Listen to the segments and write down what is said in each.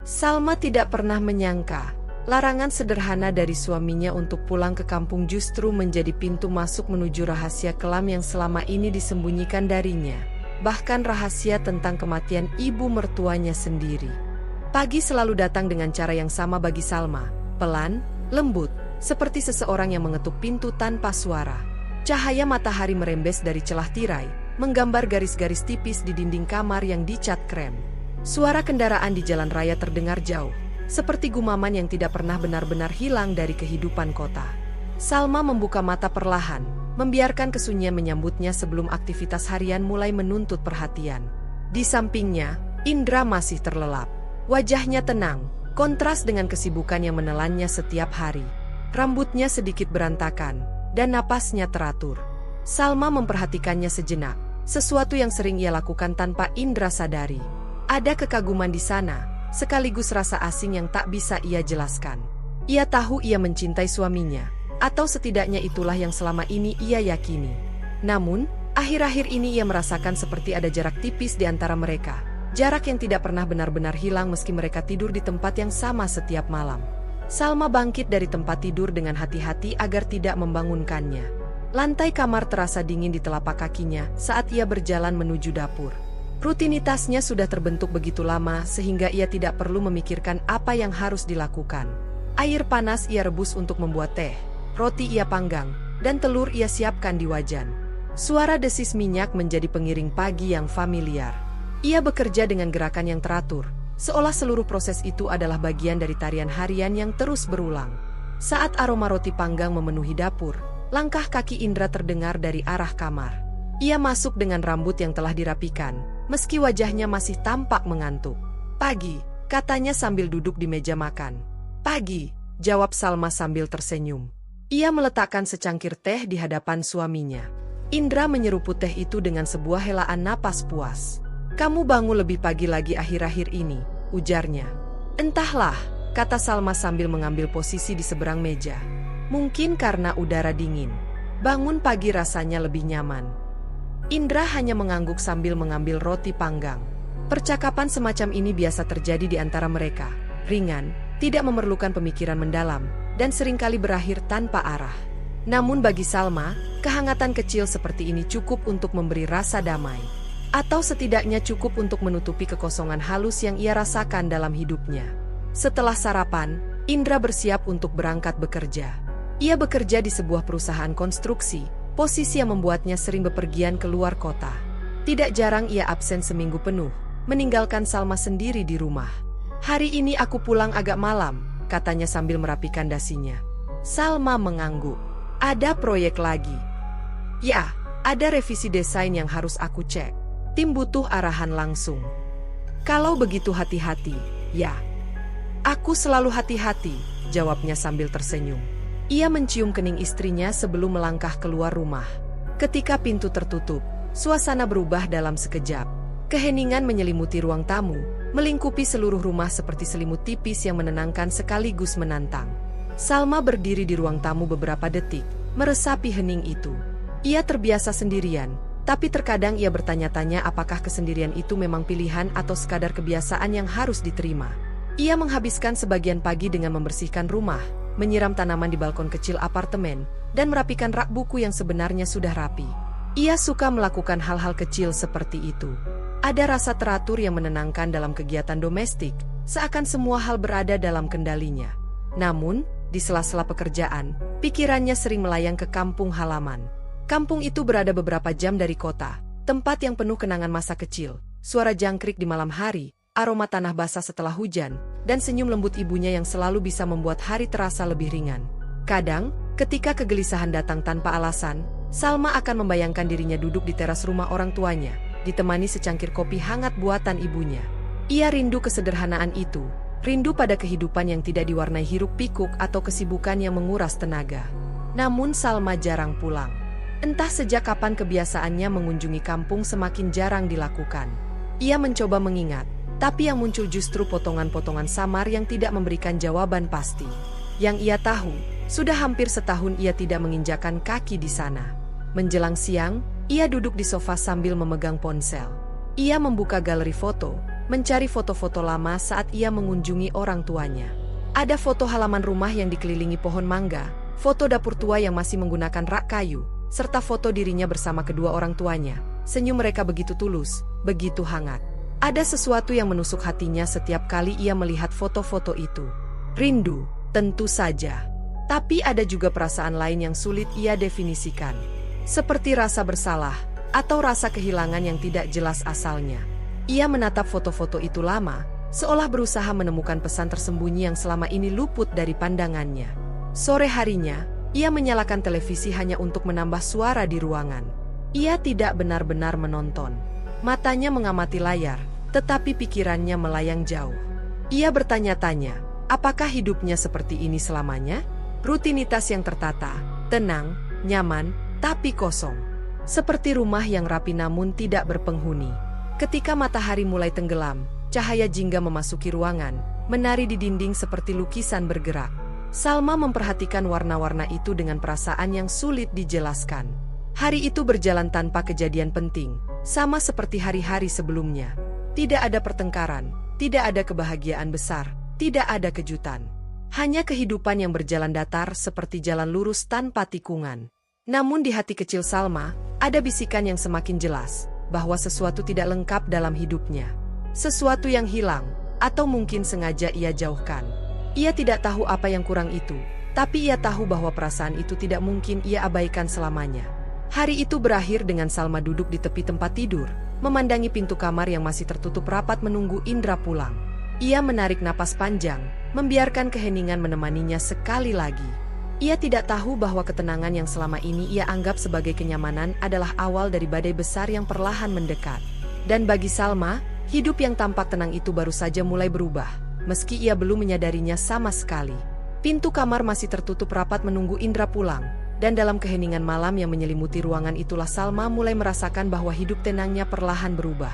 Salma tidak pernah menyangka, larangan sederhana dari suaminya untuk pulang ke kampung justru menjadi pintu masuk menuju rahasia kelam yang selama ini disembunyikan darinya. Bahkan rahasia tentang kematian ibu mertuanya sendiri. Pagi selalu datang dengan cara yang sama bagi Salma, pelan, lembut, seperti seseorang yang mengetuk pintu tanpa suara. Cahaya matahari merembes dari celah tirai, menggambar garis-garis tipis di dinding kamar yang dicat krem. Suara kendaraan di jalan raya terdengar jauh, seperti gumaman yang tidak pernah benar-benar hilang dari kehidupan kota. Salma membuka mata perlahan, membiarkan kesunyian menyambutnya sebelum aktivitas harian mulai menuntut perhatian. Di sampingnya, Indra masih terlelap. Wajahnya tenang, kontras dengan kesibukan yang menelannya setiap hari. Rambutnya sedikit berantakan, dan napasnya teratur. Salma memperhatikannya sejenak, sesuatu yang sering ia lakukan tanpa Indra sadari. Ada kekaguman di sana, sekaligus rasa asing yang tak bisa ia jelaskan. Ia tahu ia mencintai suaminya, atau setidaknya itulah yang selama ini ia yakini. Namun, akhir-akhir ini ia merasakan seperti ada jarak tipis di antara mereka. Jarak yang tidak pernah benar-benar hilang meski mereka tidur di tempat yang sama setiap malam. Salma bangkit dari tempat tidur dengan hati-hati agar tidak membangunkannya. Lantai kamar terasa dingin di telapak kakinya saat ia berjalan menuju dapur. Rutinitasnya sudah terbentuk begitu lama sehingga ia tidak perlu memikirkan apa yang harus dilakukan. Air panas ia rebus untuk membuat teh, roti ia panggang, dan telur ia siapkan di wajan. Suara desis minyak menjadi pengiring pagi yang familiar. Ia bekerja dengan gerakan yang teratur, seolah seluruh proses itu adalah bagian dari tarian harian yang terus berulang. Saat aroma roti panggang memenuhi dapur, langkah kaki Indra terdengar dari arah kamar. Ia masuk dengan rambut yang telah dirapikan, meski wajahnya masih tampak mengantuk. "Pagi," katanya sambil duduk di meja makan. "Pagi," jawab Salma sambil tersenyum. Ia meletakkan secangkir teh di hadapan suaminya. Indra menyeruput teh itu dengan sebuah helaan napas puas. "Kamu bangun lebih pagi lagi akhir-akhir ini," ujarnya. "Entahlah," kata Salma sambil mengambil posisi di seberang meja. "Mungkin karena udara dingin. Bangun pagi rasanya lebih nyaman." Indra hanya mengangguk sambil mengambil roti panggang. Percakapan semacam ini biasa terjadi di antara mereka. Ringan, tidak memerlukan pemikiran mendalam, dan seringkali berakhir tanpa arah. Namun bagi Salma, kehangatan kecil seperti ini cukup untuk memberi rasa damai. Atau setidaknya cukup untuk menutupi kekosongan halus yang ia rasakan dalam hidupnya. Setelah sarapan, Indra bersiap untuk berangkat bekerja. Ia bekerja di sebuah perusahaan konstruksi, posisi yang membuatnya sering bepergian keluar kota. Tidak jarang ia absen seminggu penuh, meninggalkan Salma sendiri di rumah. "Hari ini aku pulang agak malam," katanya sambil merapikan dasinya. Salma mengangguk. "Ada proyek lagi?" "Ya, ada revisi desain yang harus aku cek. Tim butuh arahan langsung." "Kalau begitu hati-hati, ya." "Aku selalu hati-hati," jawabnya sambil tersenyum. Ia mencium kening istrinya sebelum melangkah keluar rumah. Ketika pintu tertutup, suasana berubah dalam sekejap. Keheningan menyelimuti ruang tamu, melingkupi seluruh rumah seperti selimut tipis yang menenangkan sekaligus menantang. Salma berdiri di ruang tamu beberapa detik, meresapi hening itu. Ia terbiasa sendirian, tapi terkadang ia bertanya-tanya apakah kesendirian itu memang pilihan atau sekadar kebiasaan yang harus diterima. Ia menghabiskan sebagian pagi dengan membersihkan rumah, menyiram tanaman di balkon kecil apartemen, dan merapikan rak buku yang sebenarnya sudah rapi. Ia suka melakukan hal-hal kecil seperti itu. Ada rasa teratur yang menenangkan dalam kegiatan domestik, seakan semua hal berada dalam kendalinya. Namun, di sela-sela pekerjaan, pikirannya sering melayang ke kampung halaman. Kampung itu berada beberapa jam dari kota, tempat yang penuh kenangan masa kecil, suara jangkrik di malam hari, aroma tanah basah setelah hujan, dan senyum lembut ibunya yang selalu bisa membuat hari terasa lebih ringan. Kadang, ketika kegelisahan datang tanpa alasan, Salma akan membayangkan dirinya duduk di teras rumah orang tuanya, ditemani secangkir kopi hangat buatan ibunya. Ia rindu kesederhanaan itu, rindu pada kehidupan yang tidak diwarnai hiruk-pikuk atau kesibukan yang menguras tenaga. Namun Salma jarang pulang. Entah sejak kapan kebiasaannya mengunjungi kampung semakin jarang dilakukan. Ia mencoba mengingat, tapi yang muncul justru potongan-potongan samar yang tidak memberikan jawaban pasti. Yang ia tahu, sudah hampir setahun ia tidak menginjakan kaki di sana. Menjelang siang, ia duduk di sofa sambil memegang ponsel. Ia membuka galeri foto, mencari foto-foto lama saat ia mengunjungi orang tuanya. Ada foto halaman rumah yang dikelilingi pohon mangga, foto dapur tua yang masih menggunakan rak kayu, serta foto dirinya bersama kedua orang tuanya. Senyum mereka begitu tulus, begitu hangat. Ada sesuatu yang menusuk hatinya setiap kali ia melihat foto-foto itu. Rindu, tentu saja. Tapi ada juga perasaan lain yang sulit ia definisikan. Seperti rasa bersalah, atau rasa kehilangan yang tidak jelas asalnya. Ia menatap foto-foto itu lama, seolah berusaha menemukan pesan tersembunyi yang selama ini luput dari pandangannya. Sore harinya, ia menyalakan televisi hanya untuk menambah suara di ruangan. Ia tidak benar-benar menonton. Matanya mengamati layar, tetapi pikirannya melayang jauh. Ia bertanya-tanya, apakah hidupnya seperti ini selamanya? Rutinitas yang tertata, tenang, nyaman, tapi kosong. Seperti rumah yang rapi namun tidak berpenghuni. Ketika matahari mulai tenggelam, cahaya jingga memasuki ruangan, menari di dinding seperti lukisan bergerak. Salma memperhatikan warna-warna itu dengan perasaan yang sulit dijelaskan. Hari itu berjalan tanpa kejadian penting, sama seperti hari-hari sebelumnya. Tidak ada pertengkaran, tidak ada kebahagiaan besar, tidak ada kejutan. Hanya kehidupan yang berjalan datar seperti jalan lurus tanpa tikungan. Namun di hati kecil Salma, ada bisikan yang semakin jelas, bahwa sesuatu tidak lengkap dalam hidupnya. Sesuatu yang hilang, atau mungkin sengaja ia jauhkan. Ia tidak tahu apa yang kurang itu, tapi ia tahu bahwa perasaan itu tidak mungkin ia abaikan selamanya. Hari itu berakhir dengan Salma duduk di tepi tempat tidur, memandangi pintu kamar yang masih tertutup rapat menunggu Indra pulang. Ia menarik napas panjang, membiarkan keheningan menemaninya sekali lagi. Ia tidak tahu bahwa ketenangan yang selama ini ia anggap sebagai kenyamanan adalah awal dari badai besar yang perlahan mendekat. Dan bagi Salma, hidup yang tampak tenang itu baru saja mulai berubah, meski ia belum menyadarinya sama sekali. Pintu kamar masih tertutup rapat menunggu Indra pulang, dan dalam keheningan malam yang menyelimuti ruangan itulah Salma mulai merasakan bahwa hidup tenangnya perlahan berubah.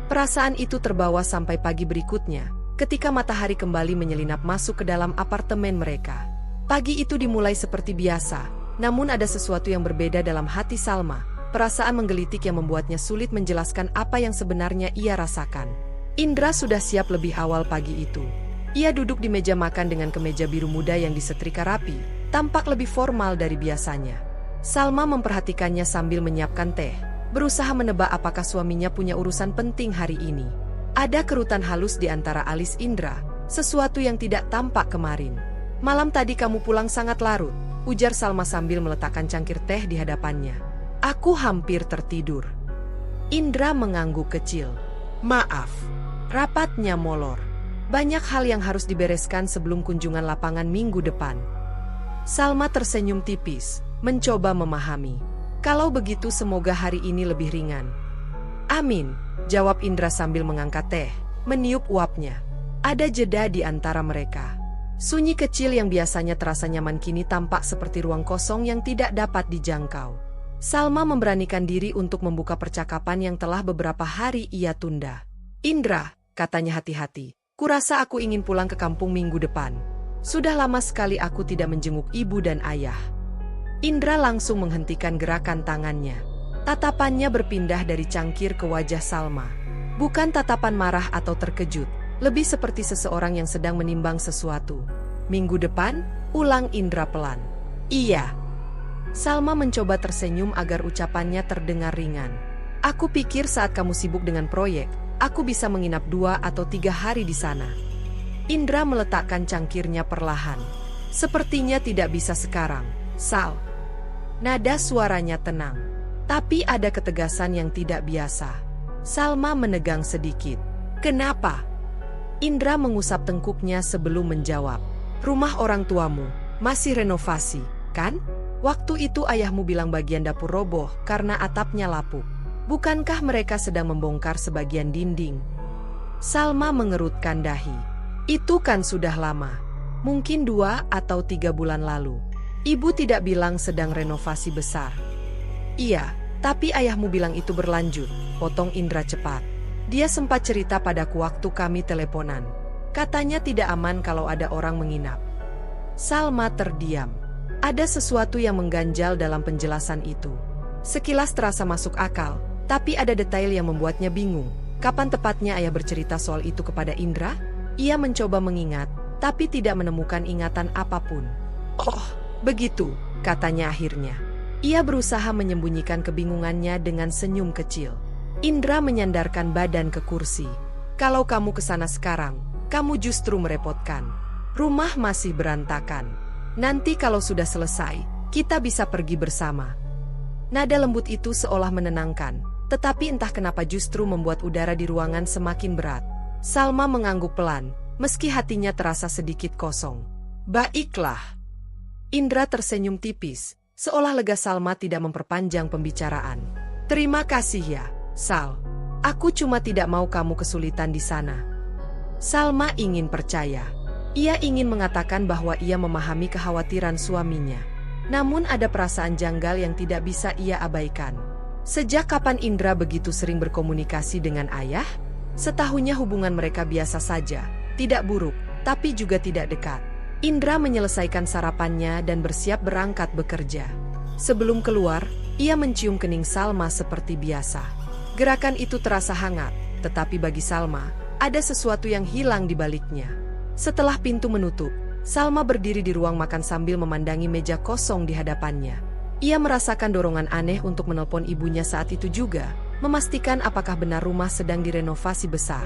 Perasaan itu terbawa sampai pagi berikutnya, ketika matahari kembali menyelinap masuk ke dalam apartemen mereka. Pagi itu dimulai seperti biasa, namun ada sesuatu yang berbeda dalam hati Salma, perasaan menggelitik yang membuatnya sulit menjelaskan apa yang sebenarnya ia rasakan. Indra sudah siap lebih awal pagi itu. Ia duduk di meja makan dengan kemeja biru muda yang disetrika rapi, tampak lebih formal dari biasanya. Salma memperhatikannya sambil menyiapkan teh, berusaha menebak apakah suaminya punya urusan penting hari ini. Ada kerutan halus di antara alis Indra, sesuatu yang tidak tampak kemarin. Malam tadi kamu pulang sangat larut, ujar Salma sambil meletakkan cangkir teh di hadapannya. Aku hampir tertidur. Indra mengangguk kecil. Maaf, rapatnya molor. Banyak hal yang harus dibereskan sebelum kunjungan lapangan minggu depan. Salma tersenyum tipis, mencoba memahami. Kalau begitu semoga hari ini lebih ringan. Amin, jawab Indra sambil mengangkat teh, meniup uapnya. Ada jeda di antara mereka. Sunyi kecil yang biasanya terasa nyaman kini tampak seperti ruang kosong yang tidak dapat dijangkau. Salma memberanikan diri untuk membuka percakapan yang telah beberapa hari ia tunda. Indra, katanya hati-hati, kurasa aku ingin pulang ke kampung minggu depan. Sudah lama sekali aku tidak menjenguk ibu dan ayah. Indra langsung menghentikan gerakan tangannya. Tatapannya berpindah dari cangkir ke wajah Salma. Bukan tatapan marah atau terkejut, lebih seperti seseorang yang sedang menimbang sesuatu. Minggu depan, ulang Indra pelan. Iya. Salma mencoba tersenyum agar ucapannya terdengar ringan. Aku pikir saat kamu sibuk dengan proyek, aku bisa menginap 2 atau 3 hari di sana. Indra meletakkan cangkirnya perlahan. Sepertinya tidak bisa sekarang, Sal. Nada suaranya tenang, tapi ada ketegasan yang tidak biasa. Salma menegang sedikit. Kenapa? Indra mengusap tengkuknya sebelum menjawab. Rumah orang tuamu masih renovasi, kan? Waktu itu ayahmu bilang bagian dapur roboh karena atapnya lapuk. Bukankah mereka sedang membongkar sebagian dinding? Salma mengerutkan dahi. Itu kan sudah lama. Mungkin 2 atau 3 bulan lalu. Ibu tidak bilang sedang renovasi besar. Iya, tapi ayahmu bilang itu berlanjut, potong Indra cepat. Dia sempat cerita padaku waktu kami teleponan. Katanya tidak aman kalau ada orang menginap. Salma terdiam. Ada sesuatu yang mengganjal dalam penjelasan itu. Sekilas terasa masuk akal, tapi ada detail yang membuatnya bingung. Kapan tepatnya ayah bercerita soal itu kepada Indra? Ia mencoba mengingat, tapi tidak menemukan ingatan apapun. Oh, begitu, katanya akhirnya. Ia berusaha menyembunyikan kebingungannya dengan senyum kecil. Indra menyandarkan badan ke kursi. Kalau kamu ke sana sekarang, kamu justru merepotkan. Rumah masih berantakan. Nanti kalau sudah selesai, kita bisa pergi bersama. Nada lembut itu seolah menenangkan, tetapi entah kenapa justru membuat udara di ruangan semakin berat. Salma mengangguk pelan, meski hatinya terasa sedikit kosong. Baiklah. Indra tersenyum tipis, seolah lega Salma tidak memperpanjang pembicaraan. Terima kasih ya, Sal. Aku cuma tidak mau kamu kesulitan di sana. Salma ingin percaya. Ia ingin mengatakan bahwa ia memahami kekhawatiran suaminya. Namun ada perasaan janggal yang tidak bisa ia abaikan. Sejak kapan Indra begitu sering berkomunikasi dengan ayah? Setahunnya hubungan mereka biasa saja, tidak buruk, tapi juga tidak dekat. Indra menyelesaikan sarapannya dan bersiap berangkat bekerja. Sebelum keluar, ia mencium kening Salma seperti biasa. Gerakan itu terasa hangat, tetapi bagi Salma, ada sesuatu yang hilang di baliknya. Setelah pintu menutup, Salma berdiri di ruang makan sambil memandangi meja kosong di hadapannya. Ia merasakan dorongan aneh untuk menelpon ibunya saat itu juga, memastikan apakah benar rumah sedang direnovasi besar.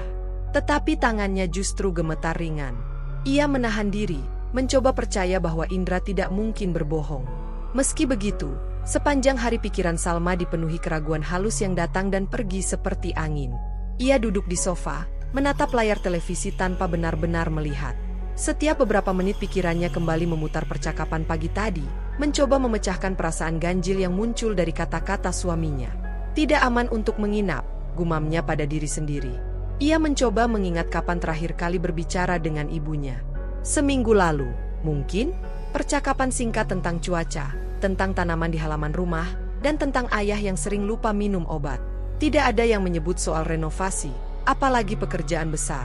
Tetapi tangannya justru gemetar ringan. Ia menahan diri, mencoba percaya bahwa Indra tidak mungkin berbohong. Meski begitu, sepanjang hari pikiran Salma dipenuhi keraguan halus yang datang dan pergi seperti angin. Ia duduk di sofa, menatap layar televisi tanpa benar-benar melihat. Setiap beberapa menit pikirannya kembali memutar percakapan pagi tadi, mencoba memecahkan perasaan ganjil yang muncul dari kata-kata suaminya. Tidak aman untuk menginap, gumamnya pada diri sendiri. Ia mencoba mengingat kapan terakhir kali berbicara dengan ibunya. Seminggu lalu, mungkin, percakapan singkat tentang cuaca, tentang tanaman di halaman rumah, dan tentang ayah yang sering lupa minum obat. Tidak ada yang menyebut soal renovasi, apalagi pekerjaan besar.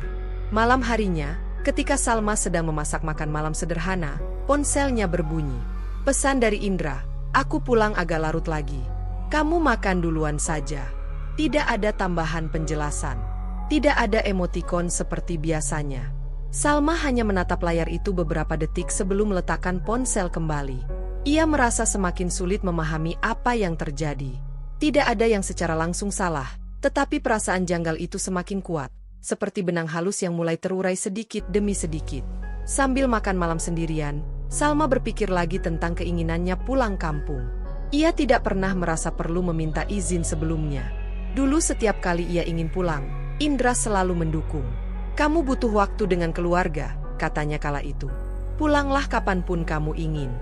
Malam harinya, ketika Salma sedang memasak makan malam sederhana, ponselnya berbunyi. Pesan dari Indra, aku pulang agak larut lagi. Kamu makan duluan saja. Tidak ada tambahan penjelasan. Tidak ada emotikon seperti biasanya. Salma hanya menatap layar itu beberapa detik sebelum meletakkan ponsel kembali. Ia merasa semakin sulit memahami apa yang terjadi. Tidak ada yang secara langsung salah, tetapi perasaan janggal itu semakin kuat. Seperti benang halus yang mulai terurai sedikit demi sedikit. Sambil makan malam sendirian, Salma berpikir lagi tentang keinginannya pulang kampung. Ia tidak pernah merasa perlu meminta izin sebelumnya. Dulu setiap kali ia ingin pulang, Indra selalu mendukung. Kamu butuh waktu dengan keluarga, katanya kala itu. Pulanglah kapanpun kamu ingin.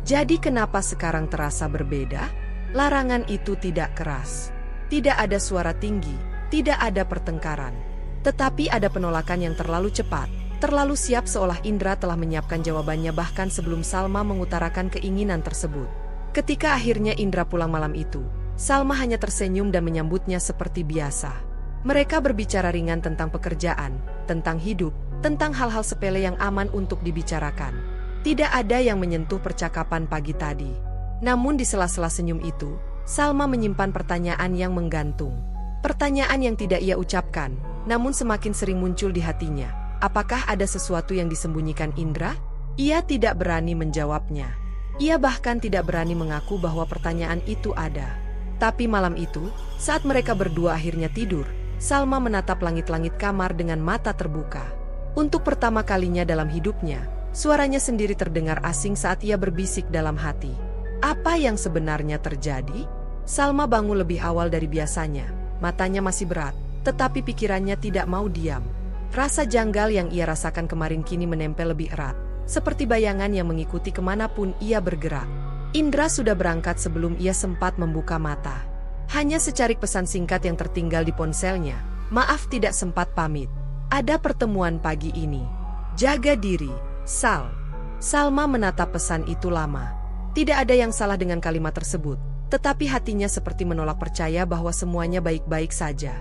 Jadi kenapa sekarang terasa berbeda? Larangan itu tidak keras. Tidak ada suara tinggi, tidak ada pertengkaran. Tetapi ada penolakan yang terlalu cepat, terlalu siap seolah Indra telah menyiapkan jawabannya bahkan sebelum Salma mengutarakan keinginan tersebut. Ketika akhirnya Indra pulang malam itu, Salma hanya tersenyum dan menyambutnya seperti biasa. Mereka berbicara ringan tentang pekerjaan, tentang hidup, tentang hal-hal sepele yang aman untuk dibicarakan. Tidak ada yang menyentuh percakapan pagi tadi. Namun di sela-sela senyum itu, Salma menyimpan pertanyaan yang menggantung. Pertanyaan yang tidak ia ucapkan, namun semakin sering muncul di hatinya. Apakah ada sesuatu yang disembunyikan Indra? Ia tidak berani menjawabnya. Ia bahkan tidak berani mengaku bahwa pertanyaan itu ada. Tapi malam itu, saat mereka berdua akhirnya tidur, Salma menatap langit-langit kamar dengan mata terbuka. Untuk pertama kalinya dalam hidupnya, suaranya sendiri terdengar asing saat ia berbisik dalam hati. Apa yang sebenarnya terjadi? Salma bangun lebih awal dari biasanya. Matanya masih berat, tetapi pikirannya tidak mau diam. Rasa janggal yang ia rasakan kemarin kini menempel lebih erat, seperti bayangan yang mengikuti kemanapun ia bergerak. Indra sudah berangkat sebelum ia sempat membuka mata. Hanya secarik pesan singkat yang tertinggal di ponselnya. Maaf tidak sempat pamit. Ada pertemuan pagi ini. Jaga diri, Sal. Salma menatap pesan itu lama. Tidak ada yang salah dengan kalimat tersebut, tetapi hatinya seperti menolak percaya bahwa semuanya baik-baik saja.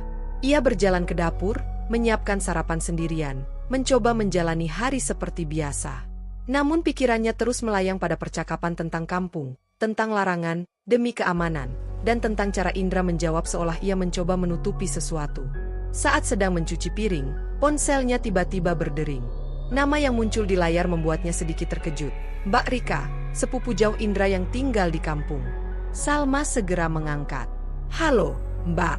Ia berjalan ke dapur, menyiapkan sarapan sendirian, mencoba menjalani hari seperti biasa. Namun pikirannya terus melayang pada percakapan tentang kampung, tentang larangan, demi keamanan, dan tentang cara Indra menjawab seolah ia mencoba menutupi sesuatu. Saat sedang mencuci piring, ponselnya tiba-tiba berdering. Nama yang muncul di layar membuatnya sedikit terkejut. Mbak Rika, sepupu jauh Indra yang tinggal di kampung. Salma segera mengangkat. Halo, Mbak.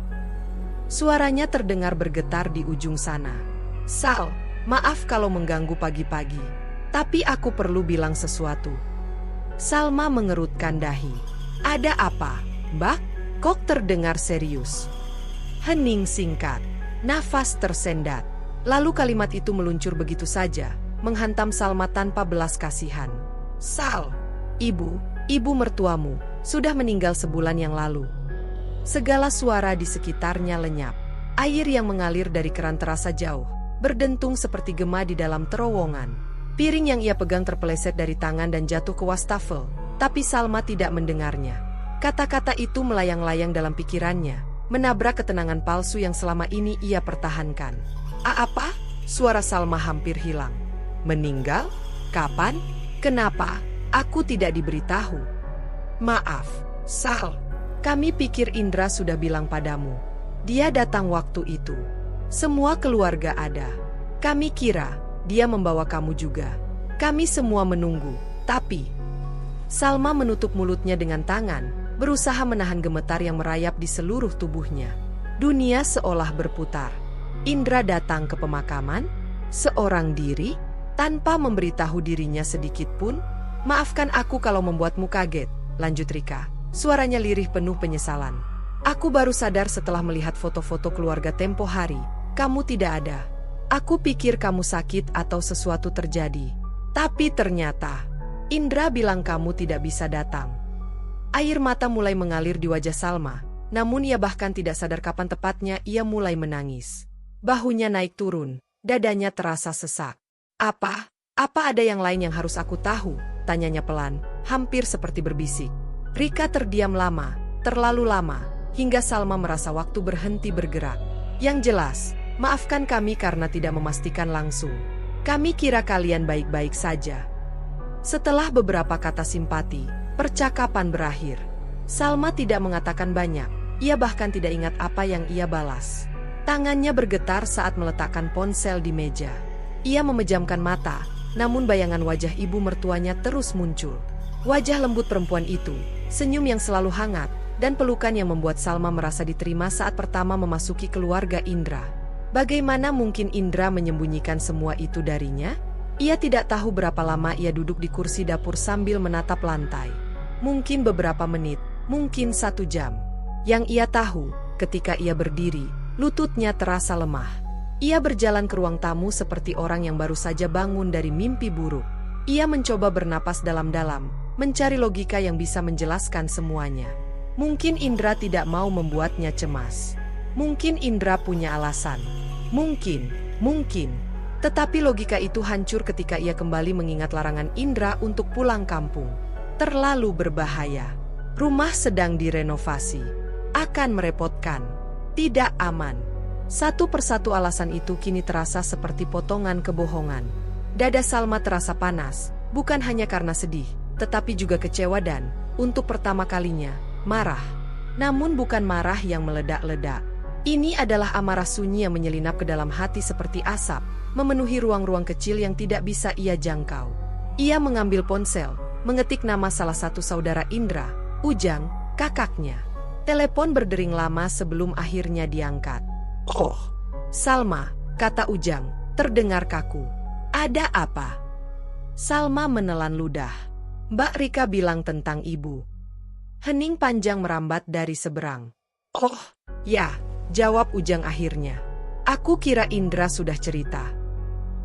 Suaranya terdengar bergetar di ujung sana. Sal, maaf kalau mengganggu pagi-pagi. Tapi aku perlu bilang sesuatu. Salma mengerutkan dahi. Ada apa, Mbak? Kok terdengar serius? Hening singkat. Nafas tersendat. Lalu kalimat itu meluncur begitu saja, menghantam Salma tanpa belas kasihan. Sal, ibu mertuamu, sudah meninggal sebulan yang lalu. Segala suara di sekitarnya lenyap. Air yang mengalir dari keran terasa jauh, berdentung seperti gema di dalam terowongan. Piring yang ia pegang terpeleset dari tangan dan jatuh ke wastafel, tapi Salma tidak mendengarnya. Kata-kata itu melayang-layang dalam pikirannya, menabrak ketenangan palsu yang selama ini ia pertahankan. Apa? Suara Salma hampir hilang. Meninggal? Kapan? Kenapa? Aku tidak diberitahu. Maaf, Sal. Kami pikir Indra sudah bilang padamu. Dia datang waktu itu. Semua keluarga ada. Kami kira dia membawa kamu juga. Kami semua menunggu, tapi... Salma menutup mulutnya dengan tangan, berusaha menahan gemetar yang merayap di seluruh tubuhnya. Dunia seolah berputar. Indra datang ke pemakaman, seorang diri, tanpa memberitahu dirinya sedikit pun. Maafkan aku kalau membuatmu kaget, lanjut Rika. Suaranya lirih penuh penyesalan. Aku baru sadar setelah melihat foto-foto keluarga tempo hari. Kamu tidak ada. Aku pikir kamu sakit atau sesuatu terjadi. Tapi ternyata, Indra bilang kamu tidak bisa datang. Air mata mulai mengalir di wajah Salma, namun ia bahkan tidak sadar kapan tepatnya ia mulai menangis. Bahunya naik turun, dadanya terasa sesak. Apa ada yang lain yang harus aku tahu? Tanyanya pelan, hampir seperti berbisik. Rika terdiam lama, terlalu lama, hingga Salma merasa waktu berhenti bergerak. Yang jelas, maafkan kami karena tidak memastikan langsung. Kami kira kalian baik-baik saja. Setelah beberapa kata simpati, percakapan berakhir. Salma tidak mengatakan banyak, ia bahkan tidak ingat apa yang ia balas. Tangannya bergetar saat meletakkan ponsel di meja. Ia memejamkan mata, namun bayangan wajah ibu mertuanya terus muncul. Wajah lembut perempuan itu, senyum yang selalu hangat, dan pelukan yang membuat Salma merasa diterima saat pertama memasuki keluarga Indra. Bagaimana mungkin Indra menyembunyikan semua itu darinya? Ia tidak tahu berapa lama ia duduk di kursi dapur sambil menatap lantai. Mungkin beberapa menit, mungkin 1 jam. Yang ia tahu, ketika ia berdiri, lututnya terasa lemah. Ia berjalan ke ruang tamu seperti orang yang baru saja bangun dari mimpi buruk. Ia mencoba bernapas dalam-dalam, mencari logika yang bisa menjelaskan semuanya. Mungkin Indra tidak mau membuatnya cemas. Mungkin Indra punya alasan. Mungkin. Tetapi logika itu hancur ketika ia kembali mengingat larangan Indra untuk pulang kampung. Terlalu berbahaya. Rumah sedang direnovasi. Akan merepotkan. Tidak aman. Satu persatu alasan itu kini terasa seperti potongan kebohongan. Dada Salma terasa panas, bukan hanya karena sedih, tetapi juga kecewa dan, untuk pertama kalinya, marah. Namun bukan marah yang meledak-ledak. Ini adalah amarah sunyi yang menyelinap ke dalam hati seperti asap, memenuhi ruang-ruang kecil yang tidak bisa ia jangkau. Ia mengambil ponsel, mengetik nama salah satu saudara Indra, Ujang, kakaknya. Telepon berdering lama sebelum akhirnya diangkat. Oh, Salma, kata Ujang, terdengar kaku. Ada apa? Salma menelan ludah. Mbak Rika bilang tentang ibu. Hening panjang merambat dari seberang. Oh, ya, jawab Ujang akhirnya. Aku kira Indra sudah cerita.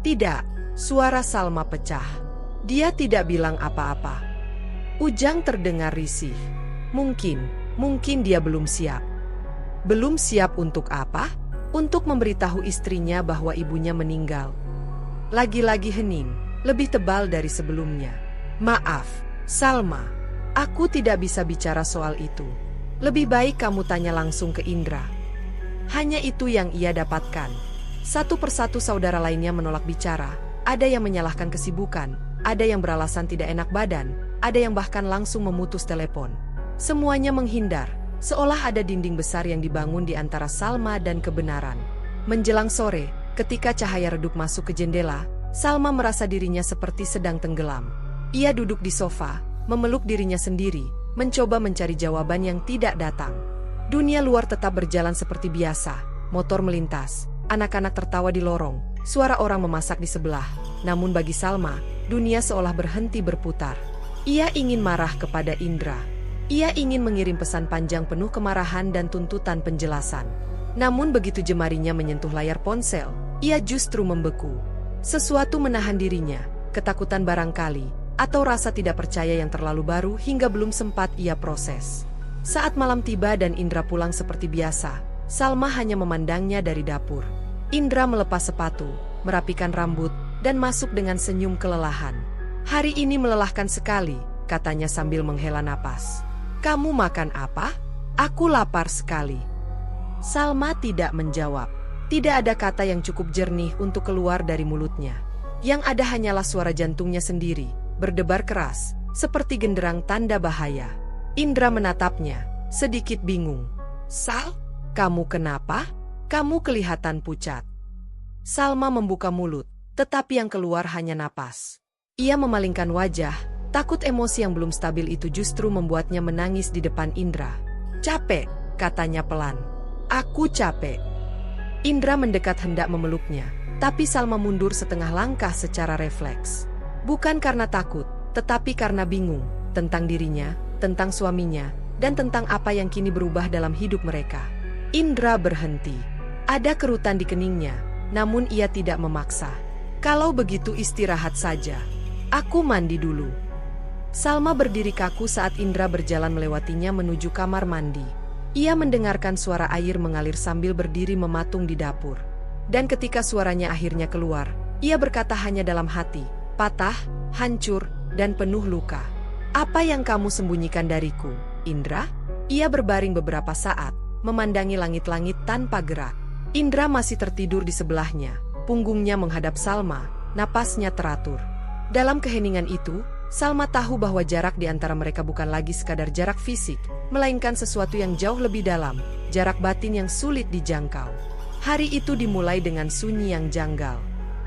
Tidak, suara Salma pecah. Dia tidak bilang apa-apa. Ujang terdengar risih. Mungkin dia belum siap. Belum siap untuk apa? Untuk memberitahu istrinya bahwa ibunya meninggal. Lagi-lagi hening, lebih tebal dari sebelumnya. Maaf, Salma. Aku tidak bisa bicara soal itu. Lebih baik kamu tanya langsung ke Indra. Hanya itu yang ia dapatkan. Satu persatu saudara lainnya menolak bicara. Ada yang menyalahkan kesibukan, ada yang beralasan tidak enak badan, ada yang bahkan langsung memutus telepon. Semuanya menghindar, seolah ada dinding besar yang dibangun di antara Salma dan kebenaran. Menjelang sore, ketika cahaya redup masuk ke jendela, Salma merasa dirinya seperti sedang tenggelam. Ia duduk di sofa, memeluk dirinya sendiri, mencoba mencari jawaban yang tidak datang. Dunia luar tetap berjalan seperti biasa, motor melintas, anak-anak tertawa di lorong, suara orang memasak di sebelah. Namun bagi Salma, dunia seolah berhenti berputar. Ia ingin marah kepada Indra. Ia ingin mengirim pesan panjang penuh kemarahan dan tuntutan penjelasan. Namun begitu jemarinya menyentuh layar ponsel, ia justru membeku. Sesuatu menahan dirinya, ketakutan barangkali, atau rasa tidak percaya yang terlalu baru hingga belum sempat ia proses. Saat malam tiba dan Indra pulang seperti biasa, Salma hanya memandangnya dari dapur. Indra melepas sepatu, merapikan rambut, dan masuk dengan senyum kelelahan. "Hari ini melelahkan sekali," katanya sambil menghela napas. "Kamu makan apa?" "Aku lapar sekali." Salma tidak menjawab. Tidak ada kata yang cukup jernih untuk keluar dari mulutnya. Yang ada hanyalah suara jantungnya sendiri, berdebar keras, seperti genderang tanda bahaya. Indra menatapnya, sedikit bingung. "Sal, kamu kenapa? Kamu kelihatan pucat." Salma membuka mulut, tetapi yang keluar hanya napas. Ia memalingkan wajah, takut emosi yang belum stabil itu justru membuatnya menangis di depan Indra. "Capek," katanya pelan. "Aku capek." Indra mendekat hendak memeluknya, tapi Salma mundur setengah langkah secara refleks. Bukan karena takut, tetapi karena bingung tentang dirinya, tentang suaminya, dan tentang apa yang kini berubah dalam hidup mereka. Indra berhenti. Ada kerutan di keningnya, namun ia tidak memaksa. "Kalau begitu istirahat saja. Aku mandi dulu." Salma berdiri kaku saat Indra berjalan melewatinya menuju kamar mandi. Ia mendengarkan suara air mengalir sambil berdiri mematung di dapur. Dan ketika suaranya akhirnya keluar, ia berkata hanya dalam hati, patah, hancur, dan penuh luka. "Apa yang kamu sembunyikan dariku, Indra?" Ia berbaring beberapa saat, memandangi langit-langit tanpa gerak. Indra masih tertidur di sebelahnya, punggungnya menghadap Salma, napasnya teratur. Dalam keheningan itu, Salma tahu bahwa jarak di antara mereka bukan lagi sekadar jarak fisik, melainkan sesuatu yang jauh lebih dalam, jarak batin yang sulit dijangkau. Hari itu dimulai dengan sunyi yang janggal.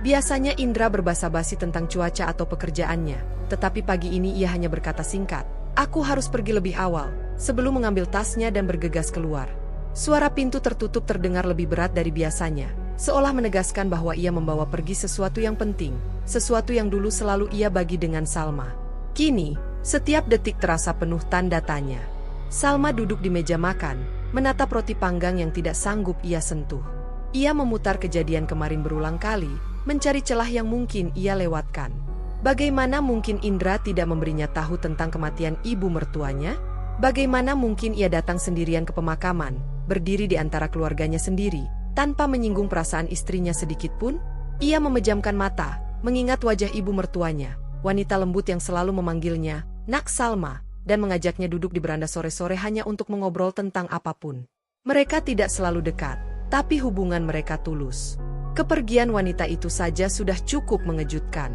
Biasanya Indra berbasa-basi tentang cuaca atau pekerjaannya, tetapi pagi ini ia hanya berkata singkat, "Aku harus pergi lebih awal," sebelum mengambil tasnya dan bergegas keluar. Suara pintu tertutup terdengar lebih berat dari biasanya, seolah menegaskan bahwa ia membawa pergi sesuatu yang penting, sesuatu yang dulu selalu ia bagi dengan Salma. Kini, setiap detik terasa penuh tanda tanya. Salma duduk di meja makan, menatap roti panggang yang tidak sanggup ia sentuh. Ia memutar kejadian kemarin berulang kali, mencari celah yang mungkin ia lewatkan. Bagaimana mungkin Indra tidak memberinya tahu tentang kematian ibu mertuanya? Bagaimana mungkin ia datang sendirian ke pemakaman, berdiri di antara keluarganya sendiri, tanpa menyinggung perasaan istrinya sedikit pun? Ia memejamkan mata, mengingat wajah ibu mertuanya, wanita lembut yang selalu memanggilnya, "Nak Salma," dan mengajaknya duduk di beranda sore-sore hanya untuk mengobrol tentang apapun. Mereka tidak selalu dekat, tapi hubungan mereka tulus. Kepergian wanita itu saja sudah cukup mengejutkan.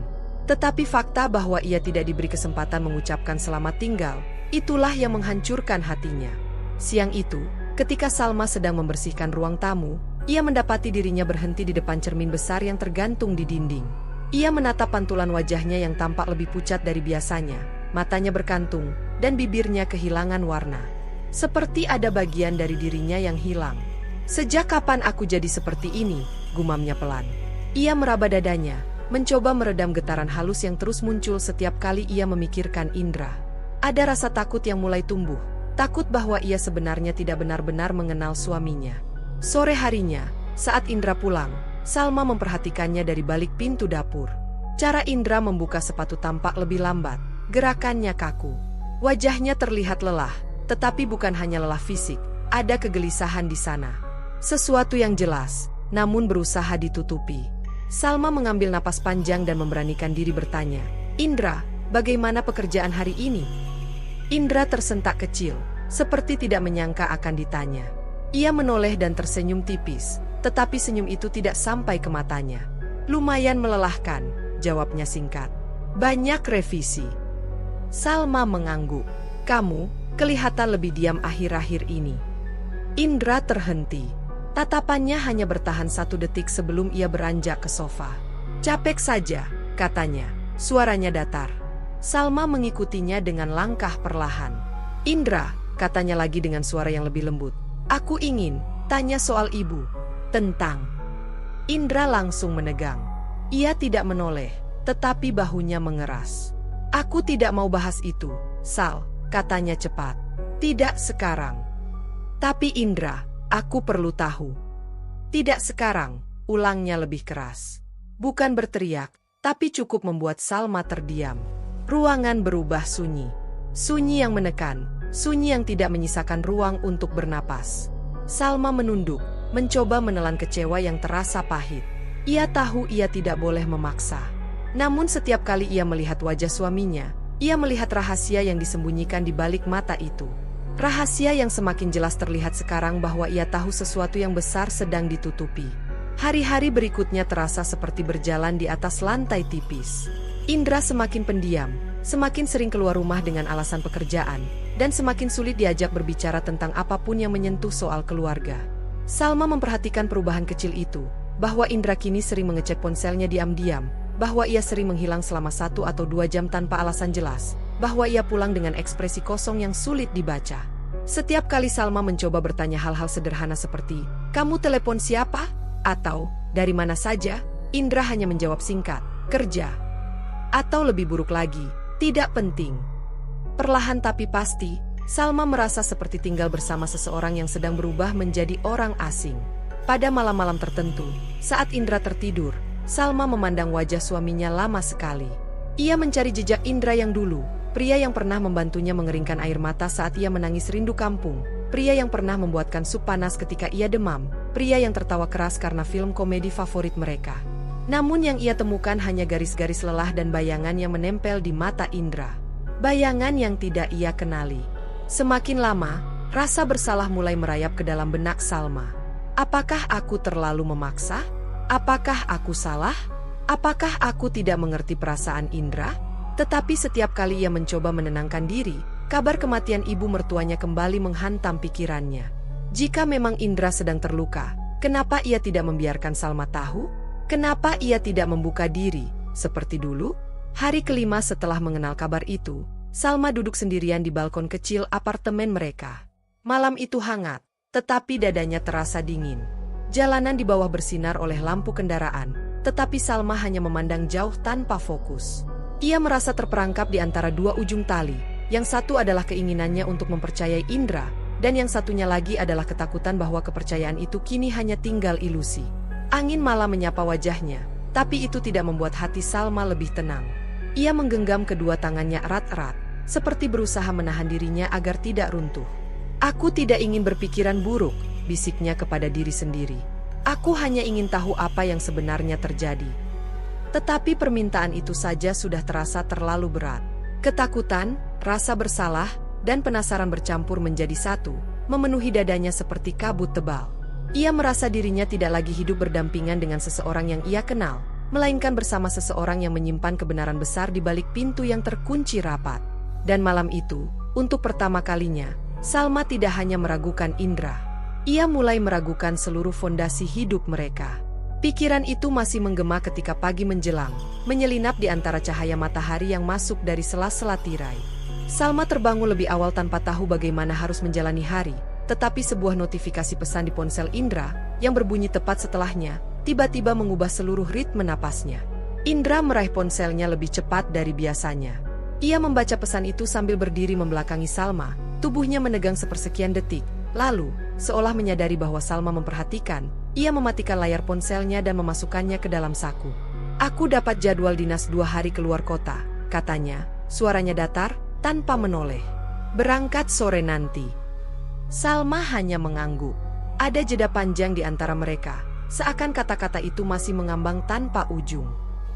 Tetapi fakta bahwa ia tidak diberi kesempatan mengucapkan selamat tinggal, itulah yang menghancurkan hatinya. Siang itu, ketika Salma sedang membersihkan ruang tamu, ia mendapati dirinya berhenti di depan cermin besar yang tergantung di dinding. Ia menatap pantulan wajahnya yang tampak lebih pucat dari biasanya, matanya berkantung, dan bibirnya kehilangan warna. Seperti ada bagian dari dirinya yang hilang. "Sejak kapan aku jadi seperti ini?" gumamnya pelan. Ia meraba dadanya, mencoba meredam getaran halus yang terus muncul setiap kali ia memikirkan Indra. Ada rasa takut yang mulai tumbuh, takut bahwa ia sebenarnya tidak benar-benar mengenal suaminya. Sore harinya, saat Indra pulang, Salma memperhatikannya dari balik pintu dapur. Cara Indra membuka sepatu tampak lebih lambat, gerakannya kaku. Wajahnya terlihat lelah, tetapi bukan hanya lelah fisik, ada kegelisahan di sana. Sesuatu yang jelas, namun berusaha ditutupi. Salma mengambil napas panjang dan memberanikan diri bertanya, "Indra, bagaimana pekerjaan hari ini?" Indra tersentak kecil, seperti tidak menyangka akan ditanya. Ia menoleh dan tersenyum tipis, tetapi senyum itu tidak sampai ke matanya. "Lumayan melelahkan," jawabnya singkat. "Banyak revisi." Salma mengangguk. "Kamu kelihatan lebih diam akhir-akhir ini." Indra terhenti. Tatapannya hanya bertahan 1 detik sebelum ia beranjak ke sofa. "Capek saja," katanya. Suaranya datar. Salma mengikutinya dengan langkah perlahan. "Indra," katanya lagi dengan suara yang lebih lembut. "Aku ingin tanya soal ibu." "Tentang?" Indra langsung menegang. Ia tidak menoleh, tetapi bahunya mengeras. "Aku tidak mau bahas itu, Sal," katanya cepat. "Tidak sekarang." "Tapi Indra, aku perlu tahu." "Tidak sekarang," ulangnya lebih keras. Bukan berteriak, tapi cukup membuat Salma terdiam. Ruangan berubah sunyi. Sunyi yang menekan, sunyi yang tidak menyisakan ruang untuk bernapas. Salma menunduk, mencoba menelan kecewa yang terasa pahit. Ia tahu ia tidak boleh memaksa. Namun setiap kali ia melihat wajah suaminya, ia melihat rahasia yang disembunyikan di balik mata itu. Rahasia yang semakin jelas terlihat sekarang bahwa ia tahu sesuatu yang besar sedang ditutupi. Hari-hari berikutnya terasa seperti berjalan di atas lantai tipis. Indra semakin pendiam, semakin sering keluar rumah dengan alasan pekerjaan, dan semakin sulit diajak berbicara tentang apapun yang menyentuh soal keluarga. Salma memperhatikan perubahan kecil itu, bahwa Indra kini sering mengecek ponselnya diam-diam, bahwa ia sering menghilang selama 1 atau 2 jam tanpa alasan jelas, bahwa ia pulang dengan ekspresi kosong yang sulit dibaca. Setiap kali Salma mencoba bertanya hal-hal sederhana seperti, "Kamu telepon siapa?" atau "Dari mana saja?" Indra hanya menjawab singkat, "Kerja." Atau lebih buruk lagi, "Tidak penting." Perlahan tapi pasti, Salma merasa seperti tinggal bersama seseorang yang sedang berubah menjadi orang asing. Pada malam-malam tertentu, saat Indra tertidur, Salma memandang wajah suaminya lama sekali. Ia mencari jejak Indra yang dulu, pria yang pernah membantunya mengeringkan air mata saat ia menangis rindu kampung, pria yang pernah membuatkan sup panas ketika ia demam, pria yang tertawa keras karena film komedi favorit mereka. Namun yang ia temukan hanya garis-garis lelah dan bayangan yang menempel di mata Indra. Bayangan yang tidak ia kenali. Semakin lama, rasa bersalah mulai merayap ke dalam benak Salma. Apakah aku terlalu memaksa? Apakah aku salah? Apakah aku tidak mengerti perasaan Indra? Tetapi setiap kali ia mencoba menenangkan diri, kabar kematian ibu mertuanya kembali menghantam pikirannya. Jika memang Indra sedang terluka, kenapa ia tidak membiarkan Salma tahu? Kenapa ia tidak membuka diri, seperti dulu? Hari kelima setelah mengenal kabar itu, Salma duduk sendirian di balkon kecil apartemen mereka. Malam itu hangat, tetapi dadanya terasa dingin. Jalanan di bawah bersinar oleh lampu kendaraan, tetapi Salma hanya memandang jauh tanpa fokus. Ia merasa terperangkap di antara 2 ujung tali, yang satu adalah keinginannya untuk mempercayai Indra, dan yang satunya lagi adalah ketakutan bahwa kepercayaan itu kini hanya tinggal ilusi. Angin malam menyapa wajahnya, tapi itu tidak membuat hati Salma lebih tenang. Ia menggenggam kedua tangannya erat-erat, seperti berusaha menahan dirinya agar tidak runtuh. "Aku tidak ingin berpikiran buruk," bisiknya kepada diri sendiri. "Aku hanya ingin tahu apa yang sebenarnya terjadi." Tetapi permintaan itu saja sudah terasa terlalu berat. Ketakutan, rasa bersalah, dan penasaran bercampur menjadi satu, memenuhi dadanya seperti kabut tebal. Ia merasa dirinya tidak lagi hidup berdampingan dengan seseorang yang ia kenal, melainkan bersama seseorang yang menyimpan kebenaran besar di balik pintu yang terkunci rapat. Dan malam itu, untuk pertama kalinya, Salma tidak hanya meragukan Indra. Ia mulai meragukan seluruh fondasi hidup mereka. Pikiran itu masih menggema ketika pagi menjelang, menyelinap di antara cahaya matahari yang masuk dari sela-sela tirai. Salma terbangun lebih awal tanpa tahu bagaimana harus menjalani hari, tetapi sebuah notifikasi pesan di ponsel Indra, yang berbunyi tepat setelahnya, tiba-tiba mengubah seluruh ritme napasnya. Indra meraih ponselnya lebih cepat dari biasanya. Ia membaca pesan itu sambil berdiri membelakangi Salma, tubuhnya menegang sepersekian detik. Lalu, seolah menyadari bahwa Salma memperhatikan, ia mematikan layar ponselnya dan memasukkannya ke dalam saku. "Aku dapat jadwal dinas 2 hari keluar kota," katanya, suaranya datar, tanpa menoleh. "Berangkat sore nanti." Salma hanya mengangguk. Ada jeda panjang di antara mereka, seakan kata-kata itu masih mengambang tanpa ujung.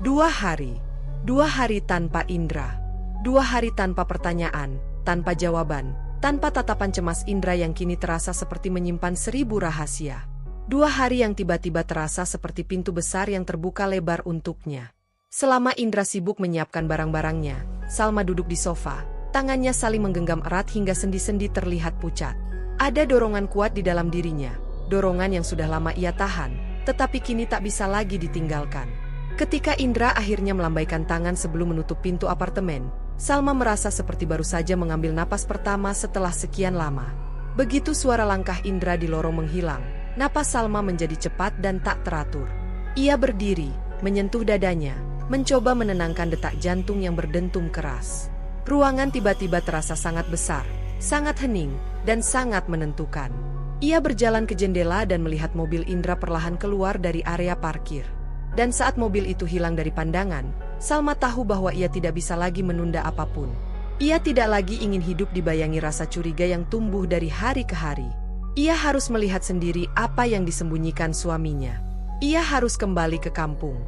2 hari. 2 hari tanpa Indra. 2 hari tanpa pertanyaan, tanpa jawaban, tanpa tatapan cemas Indra yang kini terasa seperti menyimpan 1000 rahasia. 2 hari yang tiba-tiba terasa seperti pintu besar yang terbuka lebar untuknya. Selama Indra sibuk menyiapkan barang-barangnya, Salma duduk di sofa, tangannya saling menggenggam erat hingga sendi-sendi terlihat pucat. Ada dorongan kuat di dalam dirinya, dorongan yang sudah lama ia tahan, tetapi kini tak bisa lagi ditinggalkan. Ketika Indra akhirnya melambaikan tangan sebelum menutup pintu apartemen, Salma merasa seperti baru saja mengambil napas pertama setelah sekian lama. Begitu suara langkah Indra di lorong menghilang, napas Salma menjadi cepat dan tak teratur. Ia berdiri, menyentuh dadanya, mencoba menenangkan detak jantung yang berdentum keras. Ruangan tiba-tiba terasa sangat besar, sangat hening, dan sangat menentukan. Ia berjalan ke jendela dan melihat mobil Indra perlahan keluar dari area parkir. Dan saat mobil itu hilang dari pandangan, Salma tahu bahwa ia tidak bisa lagi menunda apapun. Ia tidak lagi ingin hidup dibayangi rasa curiga yang tumbuh dari hari ke hari. Ia harus melihat sendiri apa yang disembunyikan suaminya. Ia harus kembali ke kampung.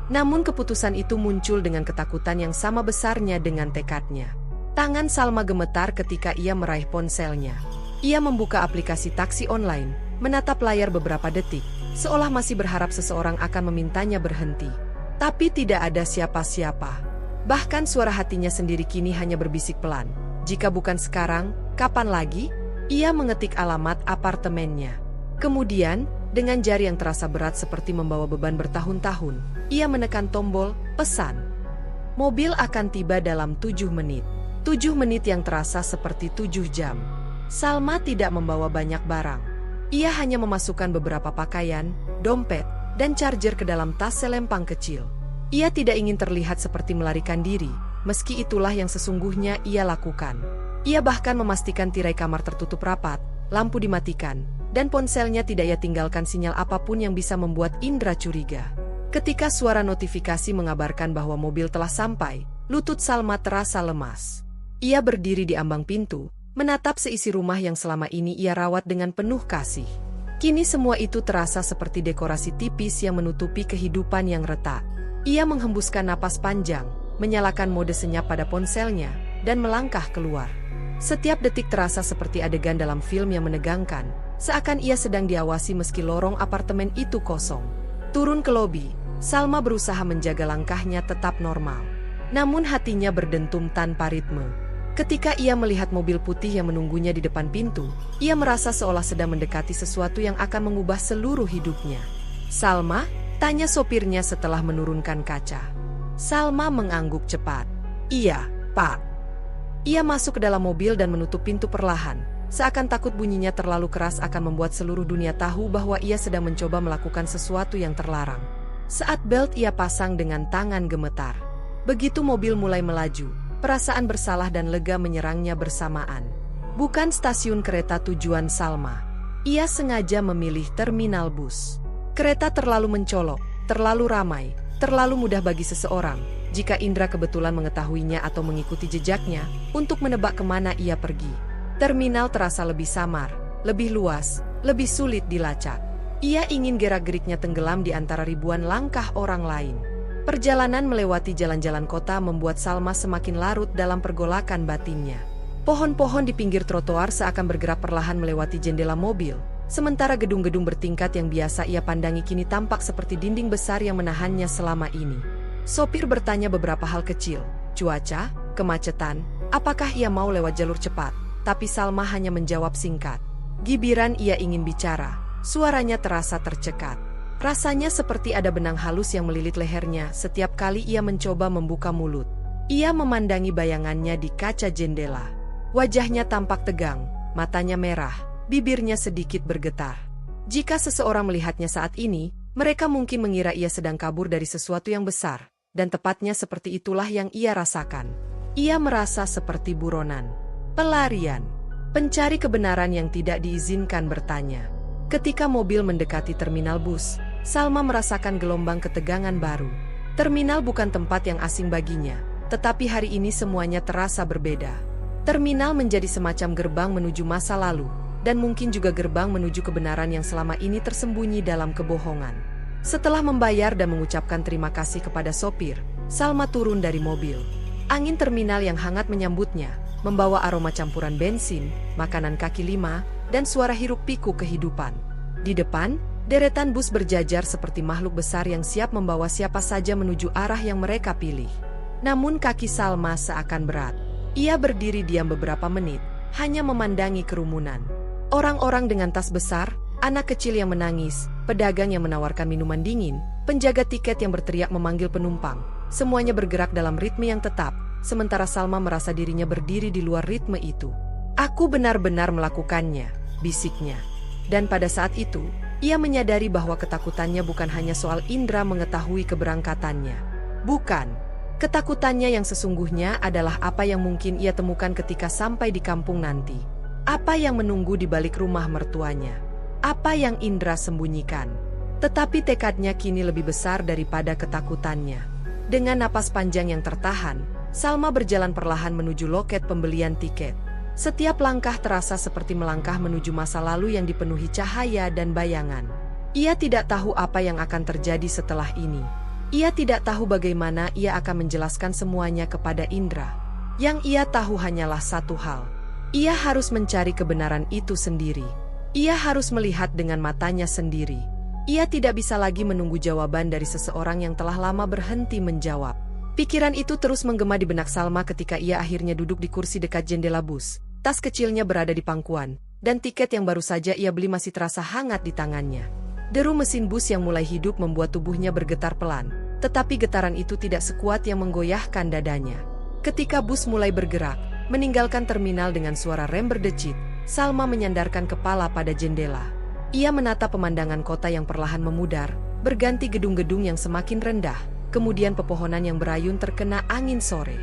Namun keputusan itu muncul dengan ketakutan yang sama besarnya dengan tekadnya. Tangan Salma gemetar ketika ia meraih ponselnya. Ia membuka aplikasi taksi online, menatap layar beberapa detik, seolah masih berharap seseorang akan memintanya berhenti. Tapi tidak ada siapa-siapa. Bahkan suara hatinya sendiri kini hanya berbisik pelan. Jika bukan sekarang, kapan lagi? Ia mengetik alamat apartemennya. Kemudian, dengan jari yang terasa berat seperti membawa beban bertahun-tahun, ia menekan tombol pesan. Mobil akan tiba dalam 7 menit. 7 menit yang terasa seperti 7 jam. Salma tidak membawa banyak barang. Ia hanya memasukkan beberapa pakaian, dompet, dan charger ke dalam tas selempang kecil. Ia tidak ingin terlihat seperti melarikan diri, meski itulah yang sesungguhnya ia lakukan. Ia bahkan memastikan tirai kamar tertutup rapat, lampu dimatikan, dan ponselnya tidak ia tinggalkan sinyal apapun yang bisa membuat Indra curiga. Ketika suara notifikasi mengabarkan bahwa mobil telah sampai, lutut Salma terasa lemas. Ia berdiri di ambang pintu, menatap seisi rumah yang selama ini ia rawat dengan penuh kasih. Kini semua itu terasa seperti dekorasi tipis yang menutupi kehidupan yang retak. Ia menghembuskan napas panjang, menyalakan mode senyap pada ponselnya, dan melangkah keluar. Setiap detik terasa seperti adegan dalam film yang menegangkan, seakan ia sedang diawasi meski lorong apartemen itu kosong. Turun ke lobi, Salma berusaha menjaga langkahnya tetap normal. Namun hatinya berdentum tanpa ritme. Ketika ia melihat mobil putih yang menunggunya di depan pintu, ia merasa seolah sedang mendekati sesuatu yang akan mengubah seluruh hidupnya. "Salma?" tanya sopirnya setelah menurunkan kaca. Salma mengangguk cepat. "Iya, Pak." Ia masuk ke dalam mobil dan menutup pintu perlahan, seakan takut bunyinya terlalu keras akan membuat seluruh dunia tahu bahwa ia sedang mencoba melakukan sesuatu yang terlarang. Saat belt ia pasang dengan tangan gemetar. Begitu mobil mulai melaju, perasaan bersalah dan lega menyerangnya bersamaan. Bukan stasiun kereta tujuan Salma. Ia sengaja memilih terminal bus. Kereta terlalu mencolok, terlalu ramai, terlalu mudah bagi seseorang, jika Indra kebetulan mengetahuinya atau mengikuti jejaknya, untuk menebak kemana ia pergi. Terminal terasa lebih samar, lebih luas, lebih sulit dilacak. Ia ingin gerak-geriknya tenggelam di antara ribuan langkah orang lain. Perjalanan melewati jalan-jalan kota membuat Salma semakin larut dalam pergolakan batinnya. Pohon-pohon di pinggir trotoar seakan bergerak perlahan melewati jendela mobil, sementara gedung-gedung bertingkat yang biasa ia pandangi kini tampak seperti dinding besar yang menahannya selama ini. Sopir bertanya beberapa hal kecil, cuaca, kemacetan, apakah ia mau lewat jalur cepat, tapi Salma hanya menjawab singkat. Gibiran ia ingin bicara, suaranya terasa tercekat. Rasanya seperti ada benang halus yang melilit lehernya setiap kali ia mencoba membuka mulut. Ia memandangi bayangannya di kaca jendela. Wajahnya tampak tegang, matanya merah, bibirnya sedikit bergetar. Jika seseorang melihatnya saat ini, mereka mungkin mengira ia sedang kabur dari sesuatu yang besar, dan tepatnya seperti itulah yang ia rasakan. Ia merasa seperti buronan, pelarian, pencari kebenaran yang tidak diizinkan bertanya. Ketika mobil mendekati terminal bus, Salma merasakan gelombang ketegangan baru. Terminal bukan tempat yang asing baginya, tetapi hari ini semuanya terasa berbeda. Terminal menjadi semacam gerbang menuju masa lalu, dan mungkin juga gerbang menuju kebenaran yang selama ini tersembunyi dalam kebohongan. Setelah membayar dan mengucapkan terima kasih kepada sopir, Salma turun dari mobil. Angin terminal yang hangat menyambutnya, membawa aroma campuran bensin, makanan kaki lima, dan suara hiruk-pikuk kehidupan. Di depan, deretan bus berjajar seperti makhluk besar yang siap membawa siapa saja menuju arah yang mereka pilih. Namun kaki Salma seakan berat. Ia berdiri diam beberapa menit, hanya memandangi kerumunan. Orang-orang dengan tas besar, Anak kecil yang menangis, pedagang yang menawarkan minuman dingin, penjaga tiket yang berteriak memanggil penumpang. Semuanya bergerak dalam ritme yang tetap, sementara Salma merasa dirinya berdiri di luar ritme itu. "Aku benar-benar melakukannya," bisiknya. Dan pada saat itu, ia menyadari bahwa ketakutannya bukan hanya soal Indra mengetahui keberangkatannya. Bukan. Ketakutannya yang sesungguhnya adalah apa yang mungkin ia temukan ketika sampai di kampung nanti. Apa yang menunggu di balik rumah mertuanya. Apa yang Indra sembunyikan. Tetapi tekadnya kini lebih besar daripada ketakutannya. Dengan napas panjang yang tertahan, Salma berjalan perlahan menuju loket pembelian tiket. Setiap langkah terasa seperti melangkah menuju masa lalu yang dipenuhi cahaya dan bayangan. Ia tidak tahu apa yang akan terjadi setelah ini. Ia tidak tahu bagaimana ia akan menjelaskan semuanya kepada Indra. Yang ia tahu hanyalah satu hal. Ia harus mencari kebenaran itu sendiri. Ia harus melihat dengan matanya sendiri. Ia tidak bisa lagi menunggu jawaban dari seseorang yang telah lama berhenti menjawab. Pikiran itu terus menggema di benak Salma ketika ia akhirnya duduk di kursi dekat jendela bus. Tas kecilnya berada di pangkuan, dan tiket yang baru saja ia beli masih terasa hangat di tangannya. Deru mesin bus yang mulai hidup membuat tubuhnya bergetar pelan, tetapi getaran itu tidak sekuat yang menggoyahkan dadanya. Ketika bus mulai bergerak, meninggalkan terminal dengan suara rem berdecit, Salma menyandarkan kepala pada jendela. Ia menatap pemandangan kota yang perlahan memudar, berganti gedung-gedung yang semakin rendah, kemudian pepohonan yang berayun terkena angin sore.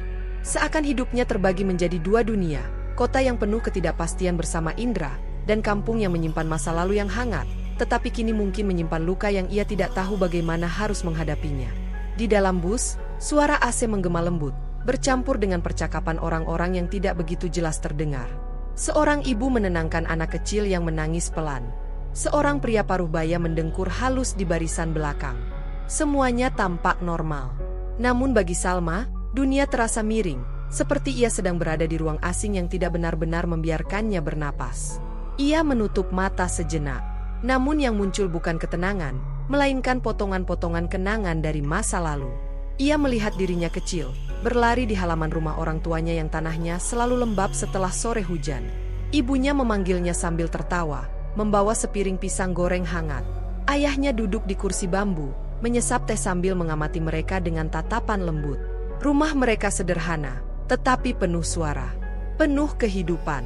Seakan hidupnya terbagi menjadi dua dunia. Kota yang penuh ketidakpastian bersama Indra, dan kampung yang menyimpan masa lalu yang hangat, tetapi kini mungkin menyimpan luka yang ia tidak tahu bagaimana harus menghadapinya. Di dalam bus, suara AC menggema lembut, bercampur dengan percakapan orang-orang yang tidak begitu jelas terdengar. Seorang ibu menenangkan anak kecil yang menangis pelan. Seorang pria paruh baya mendengkur halus di barisan belakang. Semuanya tampak normal. Namun bagi Salma, dunia terasa miring. Seperti ia sedang berada di ruang asing yang tidak benar-benar membiarkannya bernapas. Ia menutup mata sejenak. Namun yang muncul bukan ketenangan, melainkan potongan-potongan kenangan dari masa lalu. Ia melihat dirinya kecil, berlari di halaman rumah orang tuanya yang tanahnya selalu lembab setelah sore hujan. Ibunya memanggilnya sambil tertawa, membawa sepiring pisang goreng hangat. Ayahnya duduk di kursi bambu, menyesap teh sambil mengamati mereka dengan tatapan lembut. Rumah mereka sederhana, tetapi penuh suara, penuh kehidupan.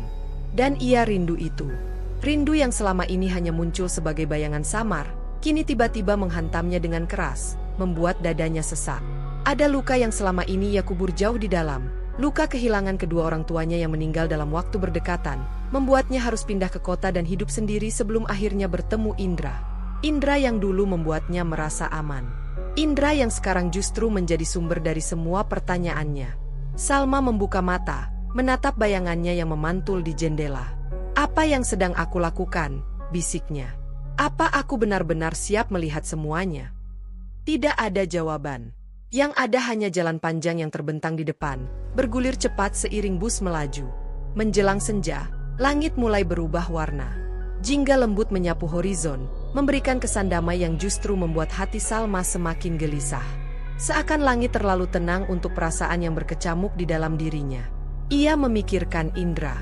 Dan ia rindu itu. Rindu yang selama ini hanya muncul sebagai bayangan samar, kini tiba-tiba menghantamnya dengan keras, membuat dadanya sesak. Ada luka yang selama ini ia kubur jauh di dalam. Luka kehilangan kedua orang tuanya yang meninggal dalam waktu berdekatan, membuatnya harus pindah ke kota dan hidup sendiri sebelum akhirnya bertemu Indra. Indra yang dulu membuatnya merasa aman. Indra yang sekarang justru menjadi sumber dari semua pertanyaannya. Salma membuka mata, menatap bayangannya yang memantul di jendela. "Apa yang sedang aku lakukan?" bisiknya. "Apa aku benar-benar siap melihat semuanya?" Tidak ada jawaban. Yang ada hanya jalan panjang yang terbentang di depan, bergulir cepat seiring bus melaju. Menjelang senja, langit mulai berubah warna. Jingga lembut menyapu horizon, memberikan kesan damai yang justru membuat hati Salma semakin gelisah. Seakan langit terlalu tenang untuk perasaan yang berkecamuk di dalam dirinya. Ia memikirkan Indra.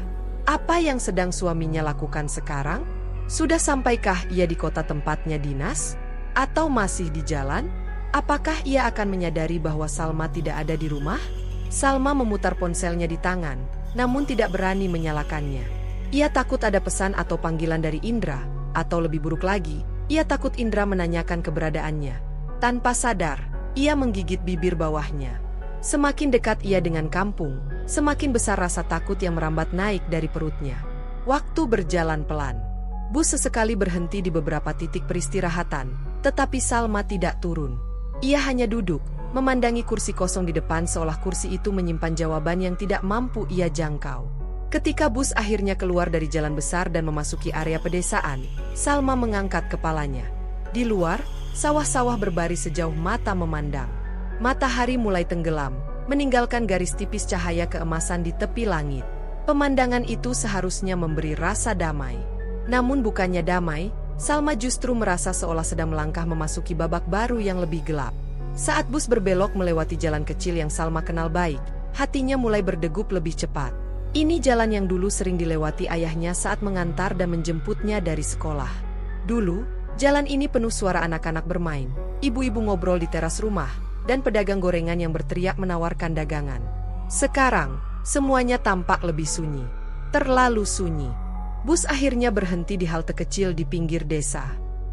Apa yang sedang suaminya lakukan sekarang? Sudah sampaikah ia di kota tempatnya dinas? Atau masih di jalan? Apakah ia akan menyadari bahwa Salma tidak ada di rumah? Salma memutar ponselnya di tangan, namun tidak berani menyalakannya. Ia takut ada pesan atau panggilan dari Indra, atau lebih buruk lagi, ia takut Indra menanyakan keberadaannya. Tanpa sadar, ia menggigit bibir bawahnya. Semakin dekat ia dengan kampung, semakin besar rasa takut yang merambat naik dari perutnya. Waktu berjalan pelan. Bus sesekali berhenti di beberapa titik peristirahatan, tetapi Salma tidak turun. Ia hanya duduk, memandangi kursi kosong di depan seolah kursi itu menyimpan jawaban yang tidak mampu ia jangkau. Ketika bus akhirnya keluar dari jalan besar dan memasuki area pedesaan, Salma mengangkat kepalanya. Di luar, sawah-sawah berbaris sejauh mata memandang. Matahari mulai tenggelam, meninggalkan garis tipis cahaya keemasan di tepi langit. Pemandangan itu seharusnya memberi rasa damai. Namun bukannya damai, Salma justru merasa seolah sedang melangkah memasuki babak baru yang lebih gelap. Saat bus berbelok melewati jalan kecil yang Salma kenal baik, hatinya mulai berdegup lebih cepat. Ini jalan yang dulu sering dilewati ayahnya saat mengantar dan menjemputnya dari sekolah. Dulu, jalan ini penuh suara anak-anak bermain, ibu-ibu ngobrol di teras rumah, dan pedagang gorengan yang berteriak menawarkan dagangan. Sekarang, semuanya tampak lebih sunyi. Terlalu sunyi. Bus akhirnya berhenti di halte kecil di pinggir desa.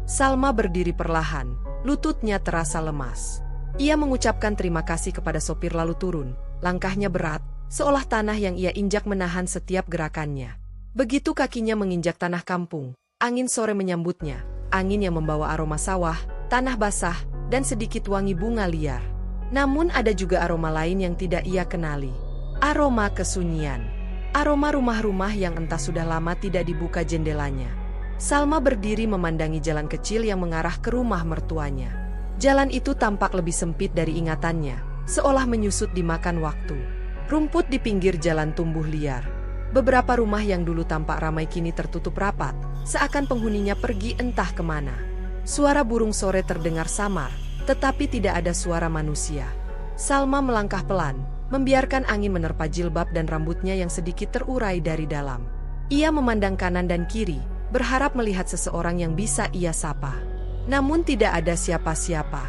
Salma berdiri perlahan, lututnya terasa lemas. Ia mengucapkan terima kasih kepada sopir lalu turun. Langkahnya berat, seolah tanah yang ia injak menahan setiap gerakannya. Begitu kakinya menginjak tanah kampung, angin sore menyambutnya. Angin yang membawa aroma sawah, tanah basah, dan sedikit wangi bunga liar. Namun ada juga aroma lain yang tidak ia kenali. Aroma kesunyian. Aroma rumah-rumah yang entah sudah lama tidak dibuka jendelanya. Salma berdiri memandangi jalan kecil yang mengarah ke rumah mertuanya. Jalan itu tampak lebih sempit dari ingatannya, seolah menyusut dimakan waktu. Rumput di pinggir jalan tumbuh liar. Beberapa rumah yang dulu tampak ramai kini tertutup rapat, seakan penghuninya pergi entah kemana. Suara burung sore terdengar samar, tetapi tidak ada suara manusia. Salma melangkah pelan, membiarkan angin menerpa jilbab dan rambutnya yang sedikit terurai dari dalam. Ia memandang kanan dan kiri, berharap melihat seseorang yang bisa ia sapa. Namun tidak ada siapa-siapa.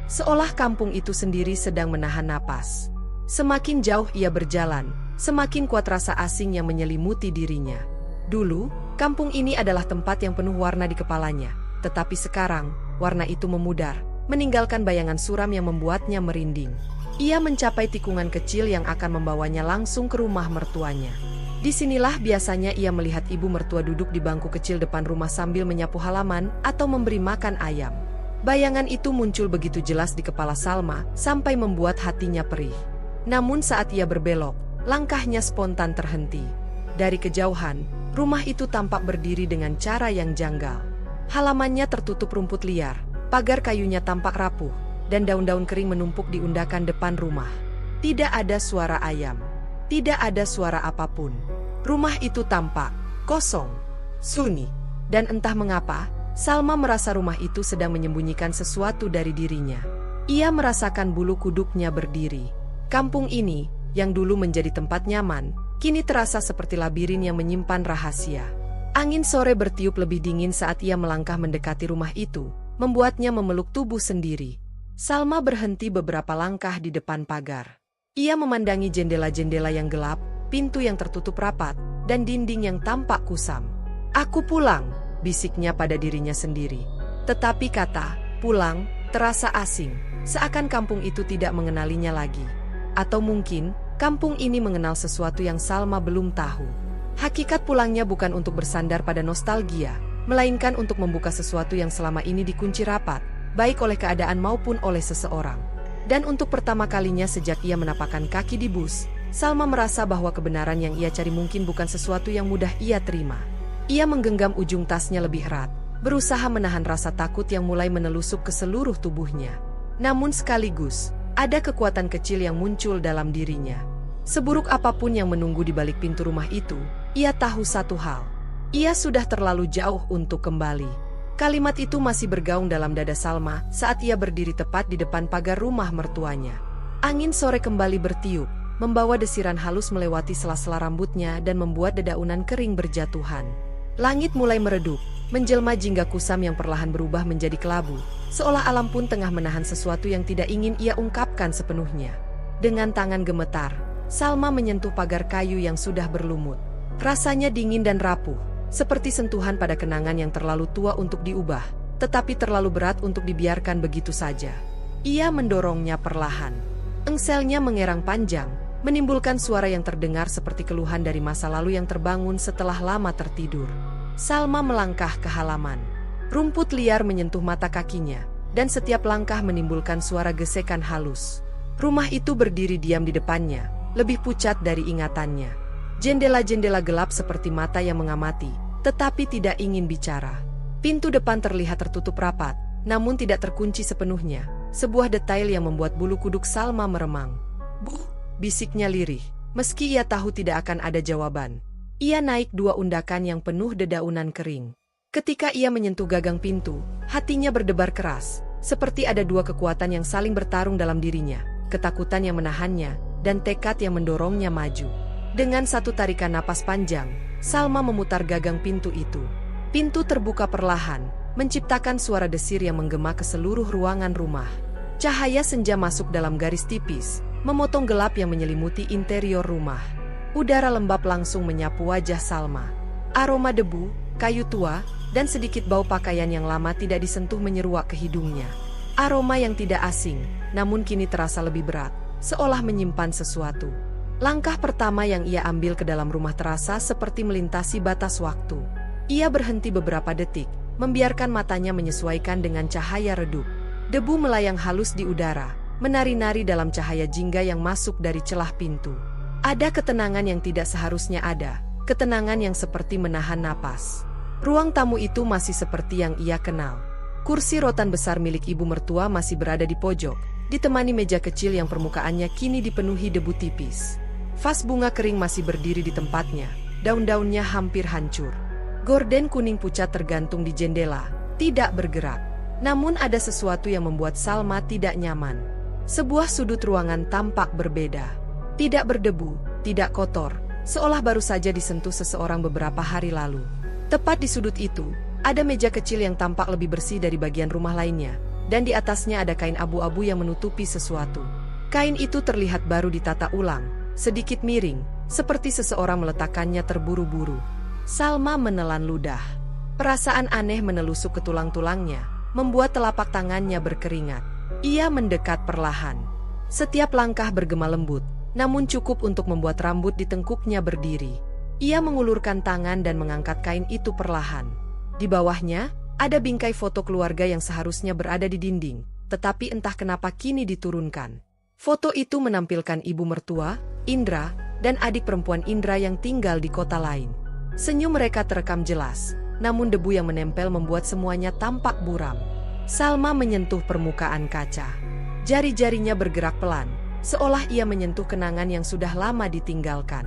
Seolah kampung itu sendiri sedang menahan napas. Semakin jauh ia berjalan, semakin kuat rasa asing yang menyelimuti dirinya. Dulu, kampung ini adalah tempat yang penuh warna di kepalanya, tetapi sekarang, warna itu memudar, meninggalkan bayangan suram yang membuatnya merinding. Ia mencapai tikungan kecil yang akan membawanya langsung ke rumah mertuanya. Disinilah biasanya ia melihat ibu mertua duduk di bangku kecil depan rumah sambil menyapu halaman atau memberi makan ayam. Bayangan itu muncul begitu jelas di kepala Salma sampai membuat hatinya perih. Namun saat ia berbelok, langkahnya spontan terhenti. Dari kejauhan, rumah itu tampak berdiri dengan cara yang janggal. Halamannya tertutup rumput liar, pagar kayunya tampak rapuh, dan daun-daun kering menumpuk di undakan depan rumah. Tidak ada suara ayam. Tidak ada suara apapun. Rumah itu tampak kosong, sunyi, dan entah mengapa, Salma merasa rumah itu sedang menyembunyikan sesuatu dari dirinya. Ia merasakan bulu kuduknya berdiri. Kampung ini, yang dulu menjadi tempat nyaman, kini terasa seperti labirin yang menyimpan rahasia. Angin sore bertiup lebih dingin saat ia melangkah mendekati rumah itu, membuatnya memeluk tubuh sendiri. Salma berhenti beberapa langkah di depan pagar. Ia memandangi jendela-jendela yang gelap, pintu yang tertutup rapat, dan dinding yang tampak kusam. "Aku pulang," bisiknya pada dirinya sendiri. Tetapi kata "pulang" terasa asing, seakan kampung itu tidak mengenalinya lagi. Atau mungkin, kampung ini mengenal sesuatu yang Salma belum tahu. Hakikat pulangnya bukan untuk bersandar pada nostalgia, melainkan untuk membuka sesuatu yang selama ini dikunci rapat, baik oleh keadaan maupun oleh seseorang. Dan untuk pertama kalinya sejak ia menapakkan kaki di bus, Salma merasa bahwa kebenaran yang ia cari mungkin bukan sesuatu yang mudah ia terima. Ia menggenggam ujung tasnya lebih erat, berusaha menahan rasa takut yang mulai menelusup ke seluruh tubuhnya. Namun sekaligus, ada kekuatan kecil yang muncul dalam dirinya. Seburuk apapun yang menunggu di balik pintu rumah itu, ia tahu satu hal. Ia sudah terlalu jauh untuk kembali. Kalimat itu masih bergaung dalam dada Salma saat ia berdiri tepat di depan pagar rumah mertuanya. Angin sore kembali bertiup, membawa desiran halus melewati sela-sela rambutnya dan membuat dedaunan kering berjatuhan. Langit mulai meredup, menjelma jingga kusam yang perlahan berubah menjadi kelabu, seolah alam pun tengah menahan sesuatu yang tidak ingin ia ungkapkan sepenuhnya. Dengan tangan gemetar, Salma menyentuh pagar kayu yang sudah berlumut. Rasanya dingin dan rapuh, seperti sentuhan pada kenangan yang terlalu tua untuk diubah, tetapi terlalu berat untuk dibiarkan begitu saja. Ia mendorongnya perlahan. Engselnya mengerang panjang, menimbulkan suara yang terdengar seperti keluhan dari masa lalu yang terbangun setelah lama tertidur. Salma melangkah ke halaman. Rumput liar menyentuh mata kakinya, dan setiap langkah menimbulkan suara gesekan halus. Rumah itu berdiri diam di depannya, lebih pucat dari ingatannya. Jendela-jendela gelap seperti mata yang mengamati, tetapi tidak ingin bicara. Pintu depan terlihat tertutup rapat, namun tidak terkunci sepenuhnya. Sebuah detail yang membuat bulu kuduk Salma meremang. "Bu," bisiknya lirih, meski ia tahu tidak akan ada jawaban. Ia naik 2 undakan yang penuh dedaunan kering. Ketika ia menyentuh gagang pintu, hatinya berdebar keras, seperti ada 2 kekuatan yang saling bertarung dalam dirinya, ketakutan yang menahannya, dan tekad yang mendorongnya maju. Dengan satu tarikan napas panjang, Salma memutar gagang pintu itu. Pintu terbuka perlahan, menciptakan suara desir yang menggema ke seluruh ruangan rumah. Cahaya senja masuk dalam garis tipis, memotong gelap yang menyelimuti interior rumah. Udara lembab langsung menyapu wajah Salma. Aroma debu, kayu tua, dan sedikit bau pakaian yang lama tidak disentuh menyeruak ke hidungnya. Aroma yang tidak asing, namun kini terasa lebih berat, seolah menyimpan sesuatu. Langkah pertama yang ia ambil ke dalam rumah terasa seperti melintasi batas waktu. Ia berhenti beberapa detik, membiarkan matanya menyesuaikan dengan cahaya redup. Debu melayang halus di udara, menari-nari dalam cahaya jingga yang masuk dari celah pintu. Ada ketenangan yang tidak seharusnya ada, ketenangan yang seperti menahan napas. Ruang tamu itu masih seperti yang ia kenal. Kursi rotan besar milik ibu mertua masih berada di pojok, ditemani meja kecil yang permukaannya kini dipenuhi debu tipis. Vas bunga kering masih berdiri di tempatnya, daun-daunnya hampir hancur. Gorden kuning pucat tergantung di jendela, tidak bergerak. Namun ada sesuatu yang membuat Salma tidak nyaman. Sebuah sudut ruangan tampak berbeda. Tidak berdebu, tidak kotor, seolah baru saja disentuh seseorang beberapa hari lalu. Tepat di sudut itu, ada meja kecil yang tampak lebih bersih dari bagian rumah lainnya, dan di atasnya ada kain abu-abu yang menutupi sesuatu. Kain itu terlihat baru ditata ulang, sedikit miring, seperti seseorang meletakkannya terburu-buru. Salma menelan ludah. Perasaan aneh menusuk ke tulang-tulangnya, membuat telapak tangannya berkeringat. Ia mendekat perlahan. Setiap langkah bergema lembut, namun cukup untuk membuat rambut di tengkuknya berdiri. Ia mengulurkan tangan dan mengangkat kain itu perlahan. Di bawahnya, ada bingkai foto keluarga yang seharusnya berada di dinding, tetapi entah kenapa kini diturunkan. Foto itu menampilkan ibu mertua, Indra, dan adik perempuan Indra yang tinggal di kota lain. Senyum mereka terekam jelas, namun debu yang menempel membuat semuanya tampak buram. Salma menyentuh permukaan kaca. Jari-jarinya bergerak pelan, seolah ia menyentuh kenangan yang sudah lama ditinggalkan.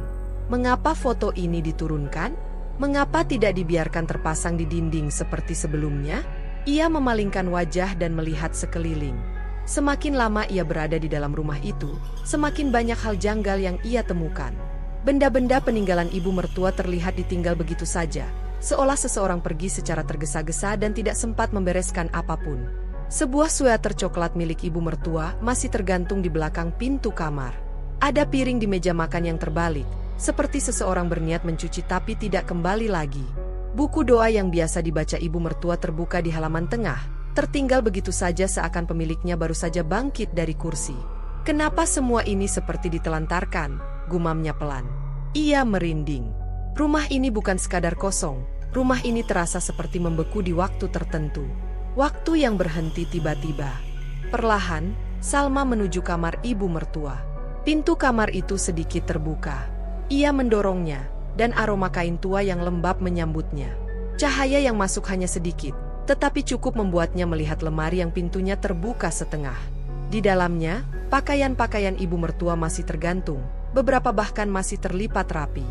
Mengapa foto ini diturunkan? Mengapa tidak dibiarkan terpasang di dinding seperti sebelumnya? Ia memalingkan wajah dan melihat sekeliling. Semakin lama ia berada di dalam rumah itu, semakin banyak hal janggal yang ia temukan. Benda-benda peninggalan ibu mertua terlihat ditinggal begitu saja, seolah seseorang pergi secara tergesa-gesa dan tidak sempat membereskan apapun. Sebuah sweater coklat milik ibu mertua masih tergantung di belakang pintu kamar. Ada piring di meja makan yang terbalik, seperti seseorang berniat mencuci tapi tidak kembali lagi. Buku doa yang biasa dibaca ibu mertua terbuka di halaman tengah, tertinggal begitu saja seakan pemiliknya baru saja bangkit dari kursi. Kenapa semua ini seperti ditelantarkan? Gumamnya pelan. Ia merinding. Rumah ini bukan sekadar kosong, rumah ini terasa seperti membeku di waktu tertentu. Waktu yang berhenti tiba-tiba. Perlahan, Salma menuju kamar ibu mertua. Pintu kamar itu sedikit terbuka. Ia mendorongnya, dan aroma kain tua yang lembab menyambutnya. Cahaya yang masuk hanya sedikit, tetapi cukup membuatnya melihat lemari yang pintunya terbuka setengah. Di dalamnya, pakaian-pakaian ibu mertua masih tergantung, beberapa bahkan masih terlipat rapi.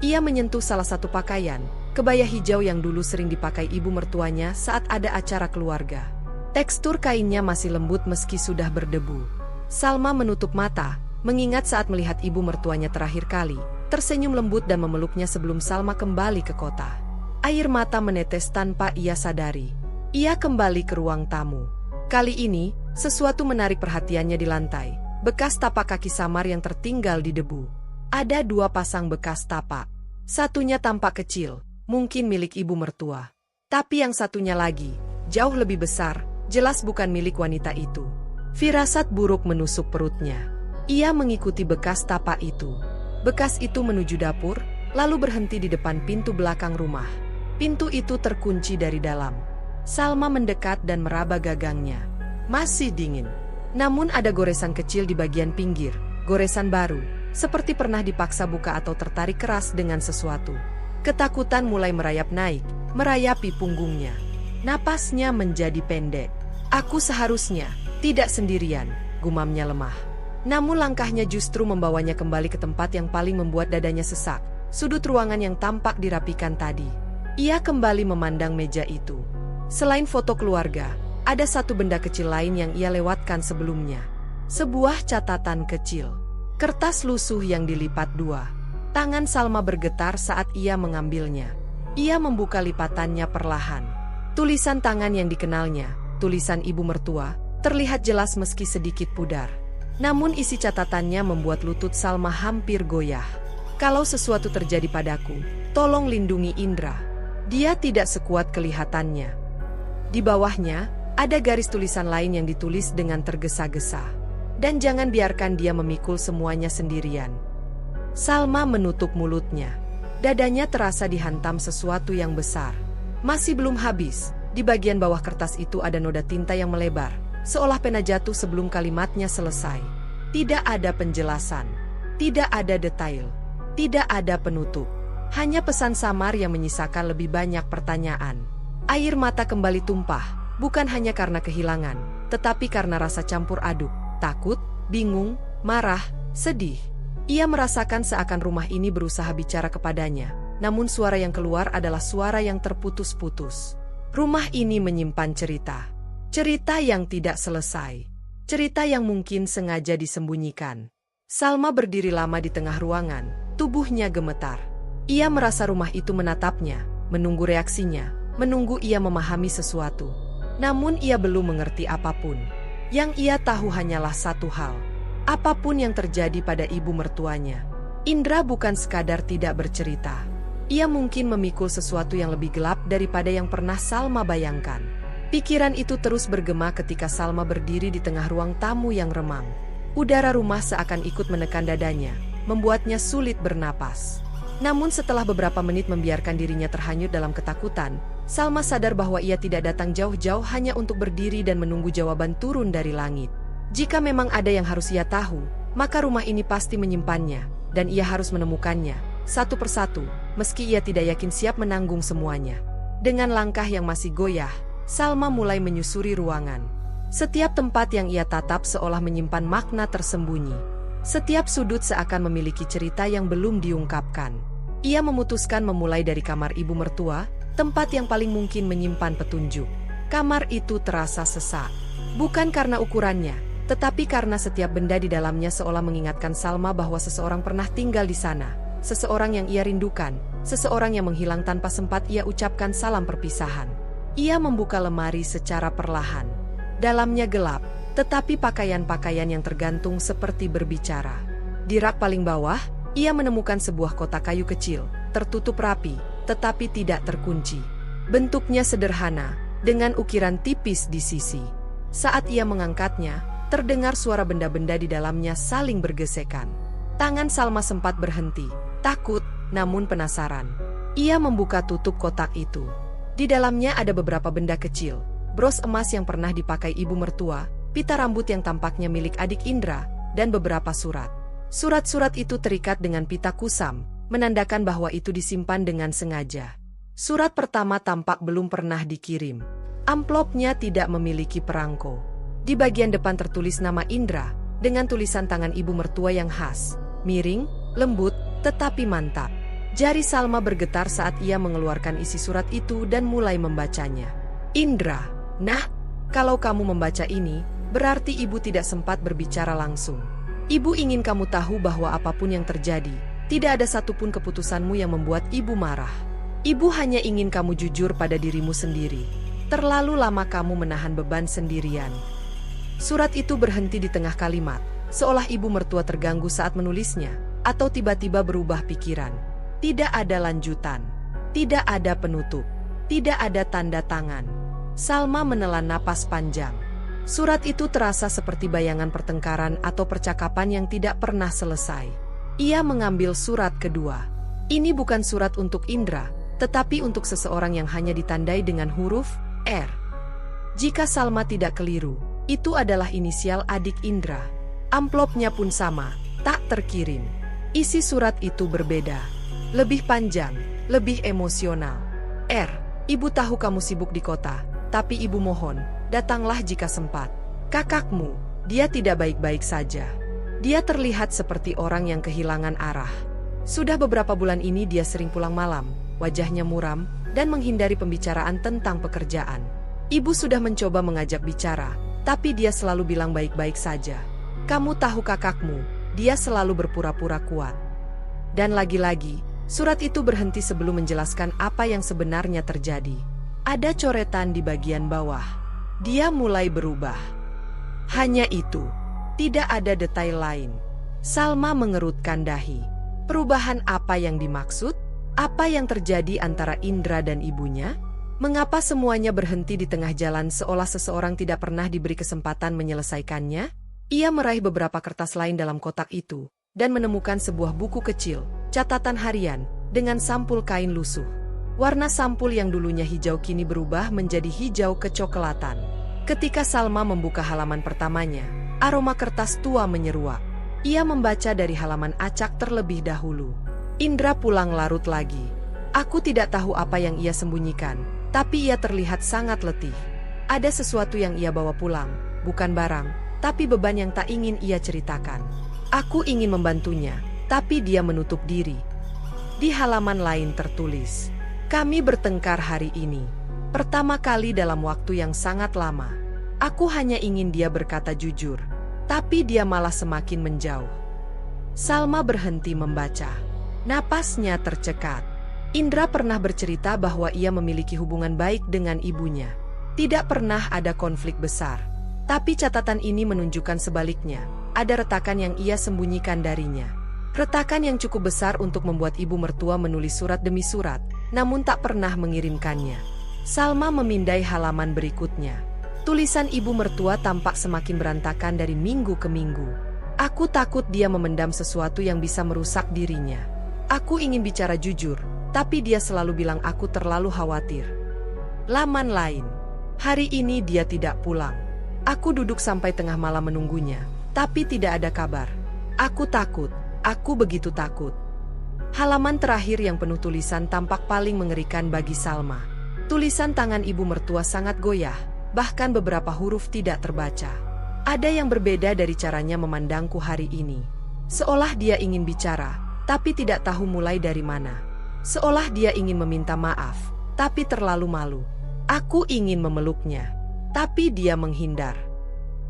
Ia menyentuh salah satu pakaian, kebaya hijau yang dulu sering dipakai ibu mertuanya saat ada acara keluarga. Tekstur kainnya masih lembut meski sudah berdebu. Salma menutup mata, mengingat saat melihat ibu mertuanya terakhir kali, tersenyum lembut dan memeluknya sebelum Salma kembali ke kota. Air mata menetes tanpa ia sadari. Ia kembali ke ruang tamu. Kali ini, sesuatu menarik perhatiannya di lantai. Bekas tapak kaki samar yang tertinggal di debu. Ada 2 pasang bekas tapak. Satunya tampak kecil, mungkin milik ibu mertua. Tapi yang satunya lagi, jauh lebih besar, jelas bukan milik wanita itu. Firasat buruk menusuk perutnya. Ia mengikuti bekas tapak itu. Bekas itu menuju dapur, lalu berhenti di depan pintu belakang rumah. Pintu itu terkunci dari dalam. Salma mendekat dan meraba gagangnya. Masih dingin. Namun ada goresan kecil di bagian pinggir, goresan baru, seperti pernah dipaksa buka atau tertarik keras dengan sesuatu. Ketakutan mulai merayap naik, merayapi punggungnya. Napasnya menjadi pendek. Aku seharusnya tidak sendirian, gumamnya lemah. Namun langkahnya justru membawanya kembali ke tempat yang paling membuat dadanya sesak, sudut ruangan yang tampak dirapikan tadi. Ia kembali memandang meja itu. Selain foto keluarga, ada satu benda kecil lain yang ia lewatkan sebelumnya. Sebuah catatan kecil. Kertas lusuh yang dilipat 2. Tangan Salma bergetar saat ia mengambilnya. Ia membuka lipatannya perlahan. Tulisan tangan yang dikenalnya, tulisan ibu mertua, terlihat jelas meski sedikit pudar. Namun isi catatannya membuat lutut Salma hampir goyah. Kalau sesuatu terjadi padaku, tolong lindungi Indra. Dia tidak sekuat kelihatannya. Di bawahnya, ada garis tulisan lain yang ditulis dengan tergesa-gesa. Dan jangan biarkan dia memikul semuanya sendirian. Salma menutup mulutnya. Dadanya terasa dihantam sesuatu yang besar. Masih belum habis, di bagian bawah kertas itu ada noda tinta yang melebar, seolah pena jatuh sebelum kalimatnya selesai. Tidak ada penjelasan, tidak ada detail, tidak ada penutup. Hanya pesan samar yang menyisakan lebih banyak pertanyaan. Air mata kembali tumpah, bukan hanya karena kehilangan, tetapi karena rasa campur aduk, takut, bingung, marah, sedih. Ia merasakan seakan rumah ini berusaha bicara kepadanya, namun suara yang keluar adalah suara yang terputus-putus. Rumah ini menyimpan cerita. Cerita yang tidak selesai. Cerita yang mungkin sengaja disembunyikan. Salma berdiri lama di tengah ruangan, tubuhnya gemetar. Ia merasa rumah itu menatapnya, menunggu reaksinya, menunggu ia memahami sesuatu. Namun ia belum mengerti apapun. Yang ia tahu hanyalah satu hal. Apapun yang terjadi pada ibu mertuanya, Indra bukan sekadar tidak bercerita. Ia mungkin memikul sesuatu yang lebih gelap daripada yang pernah Salma bayangkan. Pikiran itu terus bergema ketika Salma berdiri di tengah ruang tamu yang remang. Udara rumah seakan ikut menekan dadanya, membuatnya sulit bernapas. Namun setelah beberapa menit membiarkan dirinya terhanyut dalam ketakutan, Salma sadar bahwa ia tidak datang jauh-jauh hanya untuk berdiri dan menunggu jawaban turun dari langit. Jika memang ada yang harus ia tahu, maka rumah ini pasti menyimpannya, dan ia harus menemukannya, satu persatu, meski ia tidak yakin siap menanggung semuanya. Dengan langkah yang masih goyah, Salma mulai menyusuri ruangan. Setiap tempat yang ia tatap seolah menyimpan makna tersembunyi. Setiap sudut seakan memiliki cerita yang belum diungkapkan. Ia memutuskan memulai dari kamar ibu mertua, tempat yang paling mungkin menyimpan petunjuk. Kamar itu terasa sesak. Bukan karena ukurannya, tetapi karena setiap benda di dalamnya seolah mengingatkan Salma bahwa seseorang pernah tinggal di sana, seseorang yang ia rindukan, seseorang yang menghilang tanpa sempat ia ucapkan salam perpisahan. Ia membuka lemari secara perlahan. Dalamnya gelap, tetapi pakaian-pakaian yang tergantung seperti berbicara. Di rak paling bawah, ia menemukan sebuah kotak kayu kecil, tertutup rapi, tetapi tidak terkunci. Bentuknya sederhana, dengan ukiran tipis di sisi. Saat ia mengangkatnya, terdengar suara benda-benda di dalamnya saling bergesekan. Tangan Salma sempat berhenti, takut, namun penasaran. Ia membuka tutup kotak itu. Di dalamnya ada beberapa benda kecil, bros emas yang pernah dipakai ibu mertua, pita rambut yang tampaknya milik adik Indra, dan beberapa surat. Surat-surat itu terikat dengan pita kusam, menandakan bahwa itu disimpan dengan sengaja. Surat pertama tampak belum pernah dikirim. Amplopnya tidak memiliki perangko. Di bagian depan tertulis nama Indra, dengan tulisan tangan ibu mertua yang khas, miring, lembut, tetapi mantap. Jari Salma bergetar saat ia mengeluarkan isi surat itu dan mulai membacanya. Indra, nah, kalau kamu membaca ini, berarti ibu tidak sempat berbicara langsung. Ibu ingin kamu tahu bahwa apapun yang terjadi, tidak ada satupun keputusanmu yang membuat ibu marah. Ibu hanya ingin kamu jujur pada dirimu sendiri. Terlalu lama kamu menahan beban sendirian. Surat itu berhenti di tengah kalimat, seolah ibu mertua terganggu saat menulisnya, atau tiba-tiba berubah pikiran. Tidak ada lanjutan, tidak ada penutup, tidak ada tanda tangan. Salma menelan napas panjang. Surat itu terasa seperti bayangan pertengkaran atau percakapan yang tidak pernah selesai. Ia mengambil surat kedua. Ini bukan surat untuk Indra, tetapi untuk seseorang yang hanya ditandai dengan huruf R. Jika Salma tidak keliru, itu adalah inisial adik Indra. Amplopnya pun sama, tak terkirim. Isi surat itu berbeda. Lebih panjang, lebih emosional. R. Ibu tahu kamu sibuk di kota, tapi ibu mohon, datanglah jika sempat. Kakakmu, dia tidak baik-baik saja. Dia terlihat seperti orang yang kehilangan arah. Sudah beberapa bulan ini dia sering pulang malam, wajahnya muram, dan menghindari pembicaraan tentang pekerjaan. Ibu sudah mencoba mengajak bicara, tapi dia selalu bilang baik-baik saja. Kamu tahu kakakmu, dia selalu berpura-pura kuat. Dan lagi-lagi, surat itu berhenti sebelum menjelaskan apa yang sebenarnya terjadi. Ada coretan di bagian bawah. Dia mulai berubah. Hanya itu. Tidak ada detail lain. Salma mengerutkan dahi. Perubahan apa yang dimaksud? Apa yang terjadi antara Indra dan ibunya? Mengapa semuanya berhenti di tengah jalan seolah seseorang tidak pernah diberi kesempatan menyelesaikannya? Ia meraih beberapa kertas lain dalam kotak itu, dan menemukan sebuah buku kecil, catatan harian, dengan sampul kain lusuh. Warna sampul yang dulunya hijau kini berubah menjadi hijau kecoklatan. Ketika Salma membuka halaman pertamanya, aroma kertas tua menyeruak. Ia membaca dari halaman acak terlebih dahulu. Indra pulang larut lagi. Aku tidak tahu apa yang ia sembunyikan, tapi ia terlihat sangat letih. Ada sesuatu yang ia bawa pulang, bukan barang, tapi beban yang tak ingin ia ceritakan. Aku ingin membantunya, tapi dia menutup diri. Di halaman lain tertulis, kami bertengkar hari ini. Pertama kali dalam waktu yang sangat lama. Aku hanya ingin dia berkata jujur, tapi dia malah semakin menjauh. Salma berhenti membaca. Napasnya tercekat. Indra pernah bercerita bahwa ia memiliki hubungan baik dengan ibunya. Tidak pernah ada konflik besar. Tapi catatan ini menunjukkan sebaliknya. Ada retakan yang ia sembunyikan darinya. Retakan yang cukup besar untuk membuat ibu mertua menulis surat demi surat, namun tak pernah mengirimkannya. Salma memindai halaman berikutnya. Tulisan ibu mertua tampak semakin berantakan dari minggu ke minggu. Aku takut dia memendam sesuatu yang bisa merusak dirinya. Aku ingin bicara jujur, tapi dia selalu bilang aku terlalu khawatir. Laman lain. Hari ini dia tidak pulang. Aku duduk sampai tengah malam menunggunya, tapi tidak ada kabar. Aku takut. Aku begitu takut. Halaman terakhir yang penuh tulisan tampak paling mengerikan bagi Salma. Tulisan tangan ibu mertua sangat goyah, bahkan beberapa huruf tidak terbaca. Ada yang berbeda dari caranya memandangku hari ini. Seolah dia ingin bicara, tapi tidak tahu mulai dari mana. Seolah dia ingin meminta maaf, tapi terlalu malu. Aku ingin memeluknya, tapi dia menghindar.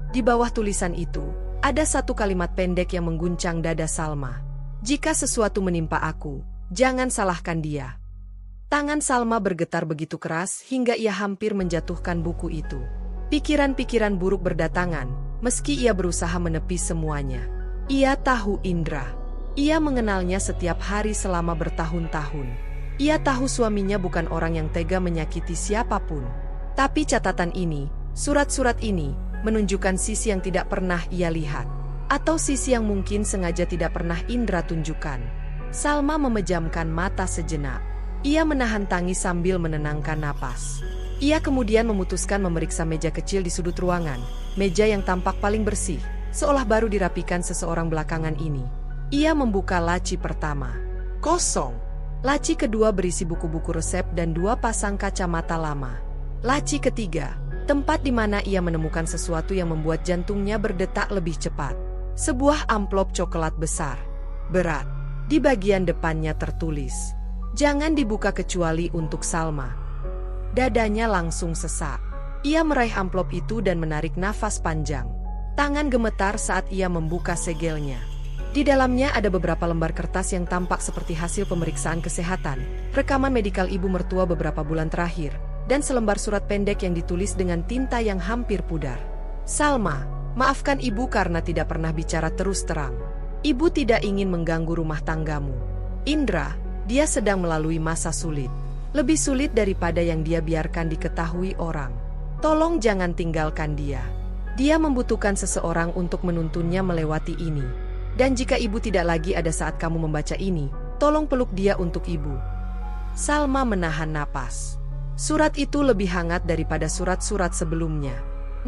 Di bawah tulisan itu, ada satu kalimat pendek yang mengguncang dada Salma. Jika sesuatu menimpa aku, jangan salahkan dia. Tangan Salma bergetar begitu keras hingga ia hampir menjatuhkan buku itu. Pikiran-pikiran buruk berdatangan, meski ia berusaha menepis semuanya. Ia tahu Indra. Ia mengenalnya setiap hari selama bertahun-tahun. Ia tahu suaminya bukan orang yang tega menyakiti siapapun. Tapi catatan ini, surat-surat ini, menunjukkan sisi yang tidak pernah ia lihat. Atau sisi yang mungkin sengaja tidak pernah Indra tunjukkan. Salma memejamkan mata sejenak. Ia menahan tangis sambil menenangkan napas. Ia kemudian memutuskan memeriksa meja kecil di sudut ruangan. Meja yang tampak paling bersih, seolah baru dirapikan seseorang belakangan ini. Ia membuka laci pertama. Kosong. Laci kedua berisi buku-buku resep dan 2 pasang kacamata lama. Laci ketiga, tempat di mana ia menemukan sesuatu yang membuat jantungnya berdetak lebih cepat. Sebuah amplop coklat besar, berat. Di bagian depannya tertulis, jangan dibuka kecuali untuk Salma. Dadanya langsung sesak. Ia meraih amplop itu dan menarik nafas panjang. Tangan gemetar saat ia membuka segelnya. Di dalamnya ada beberapa lembar kertas yang tampak seperti hasil pemeriksaan kesehatan, rekaman medikal ibu mertua beberapa bulan terakhir, dan selembar surat pendek yang ditulis dengan tinta yang hampir pudar. Salma, maafkan ibu karena tidak pernah bicara terus terang. Ibu tidak ingin mengganggu rumah tanggamu. Indra, dia sedang melalui masa sulit. Lebih sulit daripada yang dia biarkan diketahui orang. Tolong jangan tinggalkan dia. Dia membutuhkan seseorang untuk menuntunnya melewati ini. Dan jika ibu tidak lagi ada saat kamu membaca ini, tolong peluk dia untuk ibu. Salma menahan napas. Surat itu lebih hangat daripada surat-surat sebelumnya.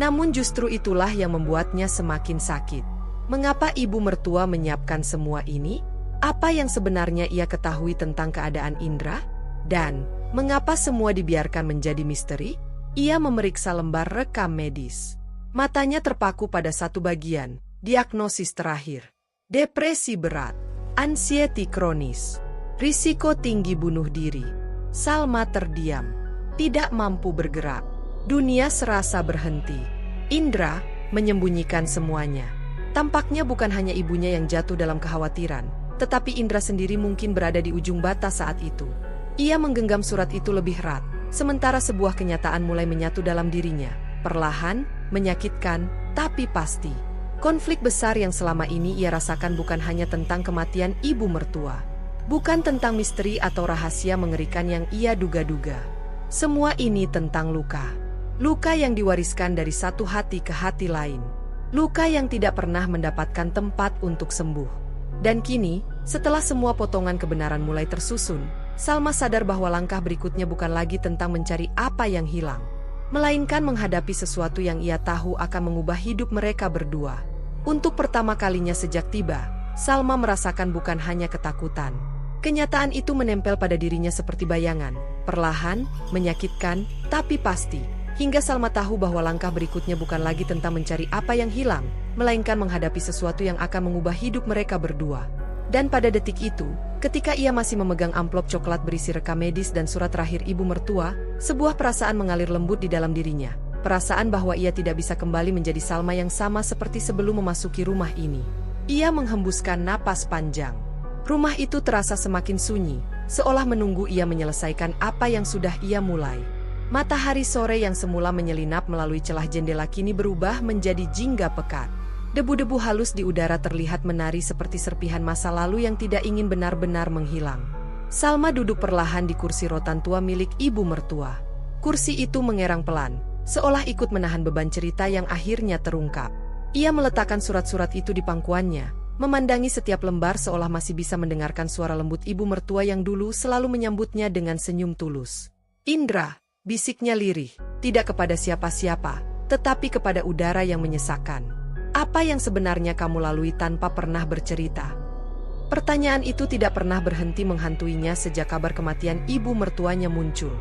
Namun justru itulah yang membuatnya semakin sakit. Mengapa ibu mertua menyiapkan semua ini? Apa yang sebenarnya ia ketahui tentang keadaan Indra? Dan, mengapa semua dibiarkan menjadi misteri? Ia memeriksa lembar rekam medis. Matanya terpaku pada satu bagian, diagnosis terakhir. Depresi berat, anxiety kronis, risiko tinggi bunuh diri. Salma terdiam, tidak mampu bergerak. Dunia serasa berhenti. Indra menyembunyikan semuanya. Tampaknya bukan hanya ibunya yang jatuh dalam kekhawatiran, tetapi Indra sendiri mungkin berada di ujung batas saat itu. Ia menggenggam surat itu lebih erat, sementara sebuah kenyataan mulai menyatu dalam dirinya. Perlahan, menyakitkan, tapi pasti. Konflik besar yang selama ini ia rasakan bukan hanya tentang kematian ibu mertua. Bukan tentang misteri atau rahasia mengerikan yang ia duga-duga. Semua ini tentang luka. Luka yang diwariskan dari satu hati ke hati lain. Luka yang tidak pernah mendapatkan tempat untuk sembuh. Dan kini, setelah semua potongan kebenaran mulai tersusun, Salma sadar bahwa langkah berikutnya bukan lagi tentang mencari apa yang hilang, melainkan menghadapi sesuatu yang ia tahu akan mengubah hidup mereka berdua. Untuk pertama kalinya sejak tiba, Salma merasakan bukan hanya ketakutan. Kenyataan itu menempel pada dirinya seperti bayangan, perlahan, menyakitkan, tapi pasti. Hingga Salma tahu bahwa langkah berikutnya bukan lagi tentang mencari apa yang hilang, melainkan menghadapi sesuatu yang akan mengubah hidup mereka berdua. Dan pada detik itu, ketika ia masih memegang amplop coklat berisi rekam medis dan surat terakhir ibu mertua, sebuah perasaan mengalir lembut di dalam dirinya. Perasaan bahwa ia tidak bisa kembali menjadi Salma yang sama seperti sebelum memasuki rumah ini. Ia menghembuskan napas panjang. Rumah itu terasa semakin sunyi, seolah menunggu ia menyelesaikan apa yang sudah ia mulai. Matahari sore yang semula menyelinap melalui celah jendela kini berubah menjadi jingga pekat. Debu-debu halus di udara terlihat menari seperti serpihan masa lalu yang tidak ingin benar-benar menghilang. Salma duduk perlahan di kursi rotan tua milik ibu mertua. Kursi itu mengerang pelan, seolah ikut menahan beban cerita yang akhirnya terungkap. Ia meletakkan surat-surat itu di pangkuannya, memandangi setiap lembar seolah masih bisa mendengarkan suara lembut ibu mertua yang dulu selalu menyambutnya dengan senyum tulus. "Indra," bisiknya lirih, tidak kepada siapa-siapa, tetapi kepada udara yang menyesakkan. "Apa yang sebenarnya kamu lalui tanpa pernah bercerita?" Pertanyaan itu tidak pernah berhenti menghantuinya sejak kabar kematian ibu mertuanya muncul.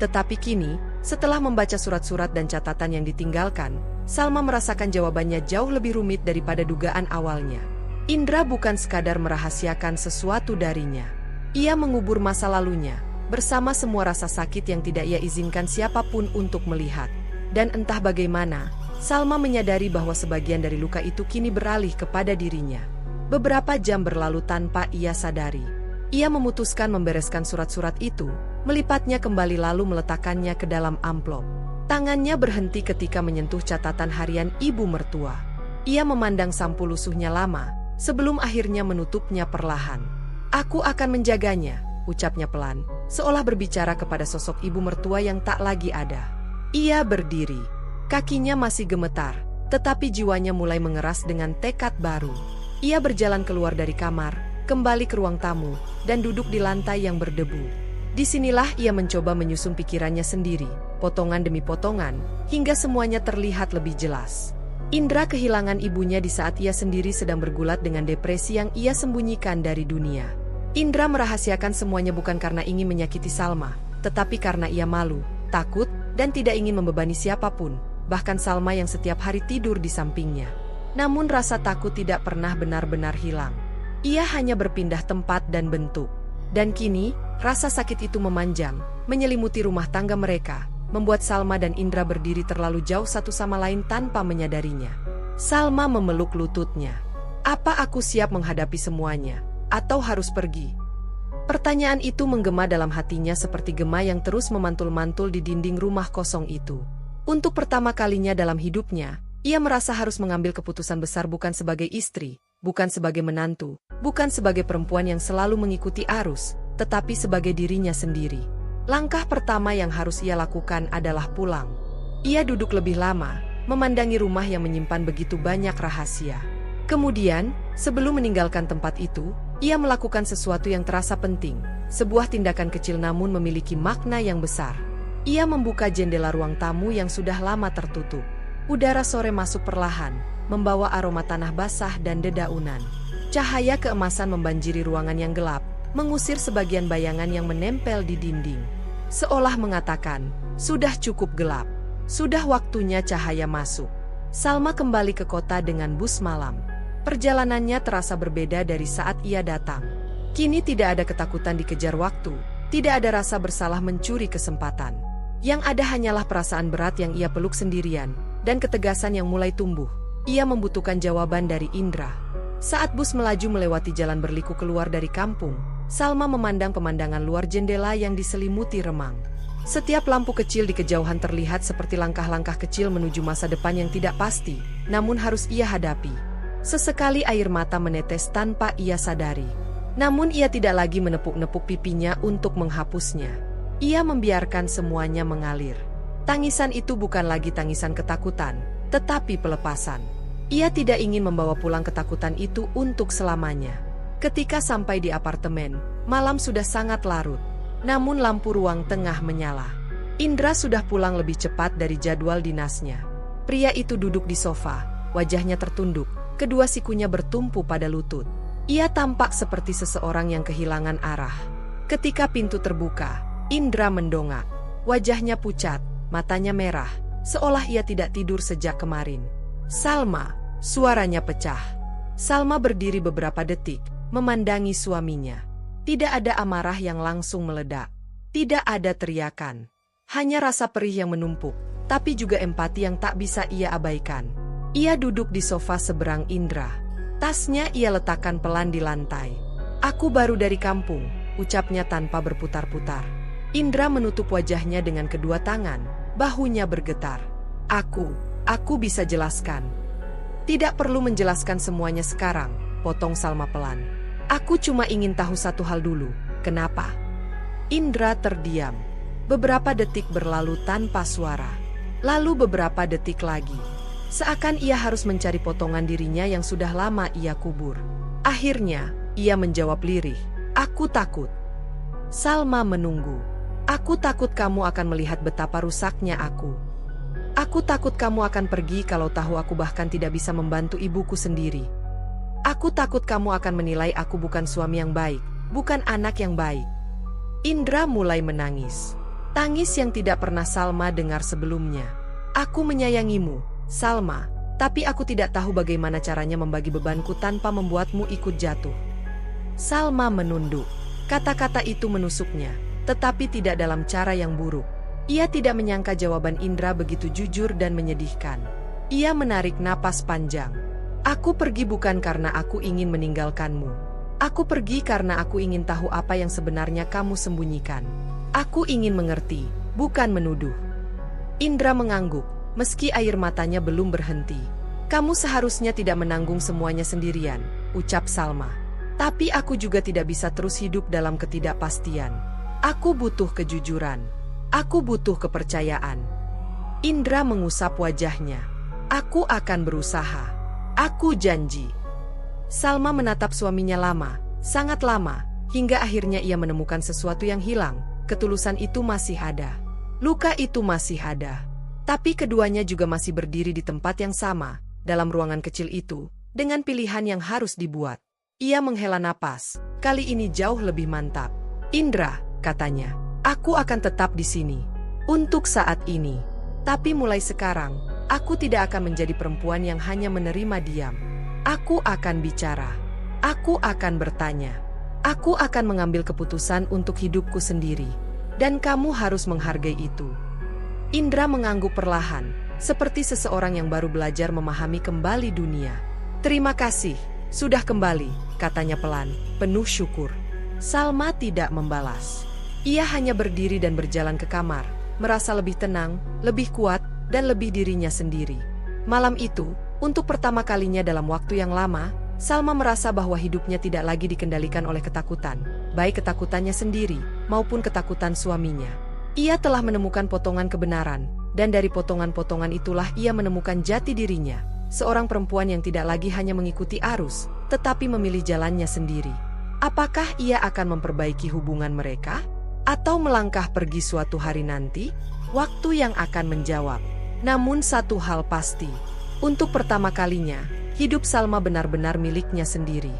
Tetapi kini, setelah membaca surat-surat dan catatan yang ditinggalkan, Salma merasakan jawabannya jauh lebih rumit daripada dugaan awalnya. Indra bukan sekadar merahasiakan sesuatu darinya. Ia mengubur masa lalunya, bersama semua rasa sakit yang tidak ia izinkan siapapun untuk melihat. Dan entah bagaimana, Salma menyadari bahwa sebagian dari luka itu kini beralih kepada dirinya. Beberapa jam berlalu tanpa ia sadari. Ia memutuskan membereskan surat-surat itu, melipatnya kembali lalu meletakkannya ke dalam amplop. Tangannya berhenti ketika menyentuh catatan harian ibu mertua. Ia memandang sampul lusuhnya lama, sebelum akhirnya menutupnya perlahan. "Aku akan menjaganya," ucapnya pelan, seolah berbicara kepada sosok ibu mertua yang tak lagi ada. Ia berdiri. Kakinya masih gemetar, tetapi jiwanya mulai mengeras dengan tekad baru. Ia berjalan keluar dari kamar, kembali ke ruang tamu, dan duduk di lantai yang berdebu. Disinilah ia mencoba menyusun pikirannya sendiri, potongan demi potongan, hingga semuanya terlihat lebih jelas. Indra kehilangan ibunya di saat ia sendiri sedang bergulat dengan depresi yang ia sembunyikan dari dunia. Indra merahasiakan semuanya bukan karena ingin menyakiti Salma, tetapi karena ia malu, takut, dan tidak ingin membebani siapapun, bahkan Salma yang setiap hari tidur di sampingnya. Namun rasa takut tidak pernah benar-benar hilang. Ia hanya berpindah tempat dan bentuk. Dan kini, rasa sakit itu memanjang, menyelimuti rumah tangga mereka, membuat Salma dan Indra berdiri terlalu jauh satu sama lain tanpa menyadarinya. Salma memeluk lututnya. "Apa aku siap menghadapi semuanya, atau harus pergi?" Pertanyaan itu menggema dalam hatinya seperti gema yang terus memantul-mantul di dinding rumah kosong itu. Untuk pertama kalinya dalam hidupnya, ia merasa harus mengambil keputusan besar bukan sebagai istri, bukan sebagai menantu, bukan sebagai perempuan yang selalu mengikuti arus, tetapi sebagai dirinya sendiri. Langkah pertama yang harus ia lakukan adalah pulang. Ia duduk lebih lama, memandangi rumah yang menyimpan begitu banyak rahasia. Kemudian, sebelum meninggalkan tempat itu, ia melakukan sesuatu yang terasa penting, sebuah tindakan kecil namun memiliki makna yang besar. Ia membuka jendela ruang tamu yang sudah lama tertutup. Udara sore masuk perlahan, membawa aroma tanah basah dan dedaunan. Cahaya keemasan membanjiri ruangan yang gelap, mengusir sebagian bayangan yang menempel di dinding. Seolah mengatakan, sudah cukup gelap, sudah waktunya cahaya masuk. Salma kembali ke kota dengan bus malam. Perjalanannya terasa berbeda dari saat ia datang. Kini tidak ada ketakutan dikejar waktu, tidak ada rasa bersalah mencuri kesempatan. Yang ada hanyalah perasaan berat yang ia peluk sendirian, dan ketegasan yang mulai tumbuh. Ia membutuhkan jawaban dari Indra. Saat bus melaju melewati jalan berliku keluar dari kampung, Salma memandang pemandangan luar jendela yang diselimuti remang. Setiap lampu kecil di kejauhan terlihat seperti langkah-langkah kecil menuju masa depan yang tidak pasti, namun harus ia hadapi. Sesekali air mata menetes tanpa ia sadari. Namun ia tidak lagi menepuk-nepuk pipinya untuk menghapusnya. Ia membiarkan semuanya mengalir. Tangisan itu bukan lagi tangisan ketakutan, tetapi pelepasan. Ia tidak ingin membawa pulang ketakutan itu untuk selamanya. Ketika sampai di apartemen, malam sudah sangat larut. Namun lampu ruang tengah menyala. Indra sudah pulang lebih cepat dari jadwal dinasnya. Pria itu duduk di sofa, wajahnya tertunduk, kedua sikunya bertumpu pada lutut. Ia tampak seperti seseorang yang kehilangan arah. Ketika pintu terbuka, Indra mendongak. Wajahnya pucat, matanya merah, seolah ia tidak tidur sejak kemarin. "Salma," suaranya pecah. Salma berdiri beberapa detik, memandangi suaminya. Tidak ada amarah yang langsung meledak. Tidak ada teriakan. Hanya rasa perih yang menumpuk, tapi juga empati yang tak bisa ia abaikan. Ia duduk di sofa seberang Indra. Tasnya ia letakkan pelan di lantai. "Aku baru dari kampung," ucapnya tanpa berputar-putar. Indra menutup wajahnya dengan kedua tangan, bahunya bergetar. Aku bisa jelaskan." "Tidak perlu menjelaskan semuanya sekarang," potong Salma pelan. "Aku cuma ingin tahu satu hal dulu, kenapa?" Indra terdiam. Beberapa detik berlalu tanpa suara. Lalu beberapa detik lagi. Seakan ia harus mencari potongan dirinya yang sudah lama ia kubur. Akhirnya, ia menjawab lirih, "Aku takut." Salma menunggu. "Aku takut kamu akan melihat betapa rusaknya aku. Aku takut kamu akan pergi kalau tahu aku bahkan tidak bisa membantu ibuku sendiri. Aku takut kamu akan menilai aku bukan suami yang baik, bukan anak yang baik." Indra mulai menangis. Tangis yang tidak pernah Salma dengar sebelumnya. "Aku menyayangimu, Salma, tapi aku tidak tahu bagaimana caranya membagi bebanku tanpa membuatmu ikut jatuh." Salma menunduk. Kata-kata itu menusuknya, tetapi tidak dalam cara yang buruk. Ia tidak menyangka jawaban Indra begitu jujur dan menyedihkan. Ia menarik napas panjang. "Aku pergi bukan karena aku ingin meninggalkanmu. Aku pergi karena aku ingin tahu apa yang sebenarnya kamu sembunyikan. Aku ingin mengerti, bukan menuduh." Indra mengangguk, meski air matanya belum berhenti. "Kamu seharusnya tidak menanggung semuanya sendirian," ucap Salma. "Tapi aku juga tidak bisa terus hidup dalam ketidakpastian. Aku butuh kejujuran. Aku butuh kepercayaan." Indra mengusap wajahnya. "Aku akan berusaha. Aku janji." Salma menatap suaminya lama, sangat lama, hingga akhirnya ia menemukan sesuatu yang hilang. Ketulusan itu masih ada. Luka itu masih ada. Tapi keduanya juga masih berdiri di tempat yang sama, dalam ruangan kecil itu, dengan pilihan yang harus dibuat. Ia menghela napas, kali ini jauh lebih mantap. "Indra," katanya, "aku akan tetap di sini. Untuk saat ini. Tapi mulai sekarang, aku tidak akan menjadi perempuan yang hanya menerima diam. Aku akan bicara. Aku akan bertanya. Aku akan mengambil keputusan untuk hidupku sendiri. Dan kamu harus menghargai itu." Indra mengangguk perlahan, seperti seseorang yang baru belajar memahami kembali dunia. "Terima kasih, sudah kembali," katanya pelan, penuh syukur. Salma tidak membalas. Ia hanya berdiri dan berjalan ke kamar, merasa lebih tenang, lebih kuat, dan lebih dirinya sendiri. Malam itu, untuk pertama kalinya dalam waktu yang lama, Salma merasa bahwa hidupnya tidak lagi dikendalikan oleh ketakutan, baik ketakutannya sendiri maupun ketakutan suaminya. Ia telah menemukan potongan kebenaran, dan dari potongan-potongan itulah ia menemukan jati dirinya, seorang perempuan yang tidak lagi hanya mengikuti arus, tetapi memilih jalannya sendiri. Apakah ia akan memperbaiki hubungan mereka? Atau melangkah pergi suatu hari nanti? Waktu yang akan menjawab. Namun satu hal pasti, untuk pertama kalinya, hidup Salma benar-benar miliknya sendiri.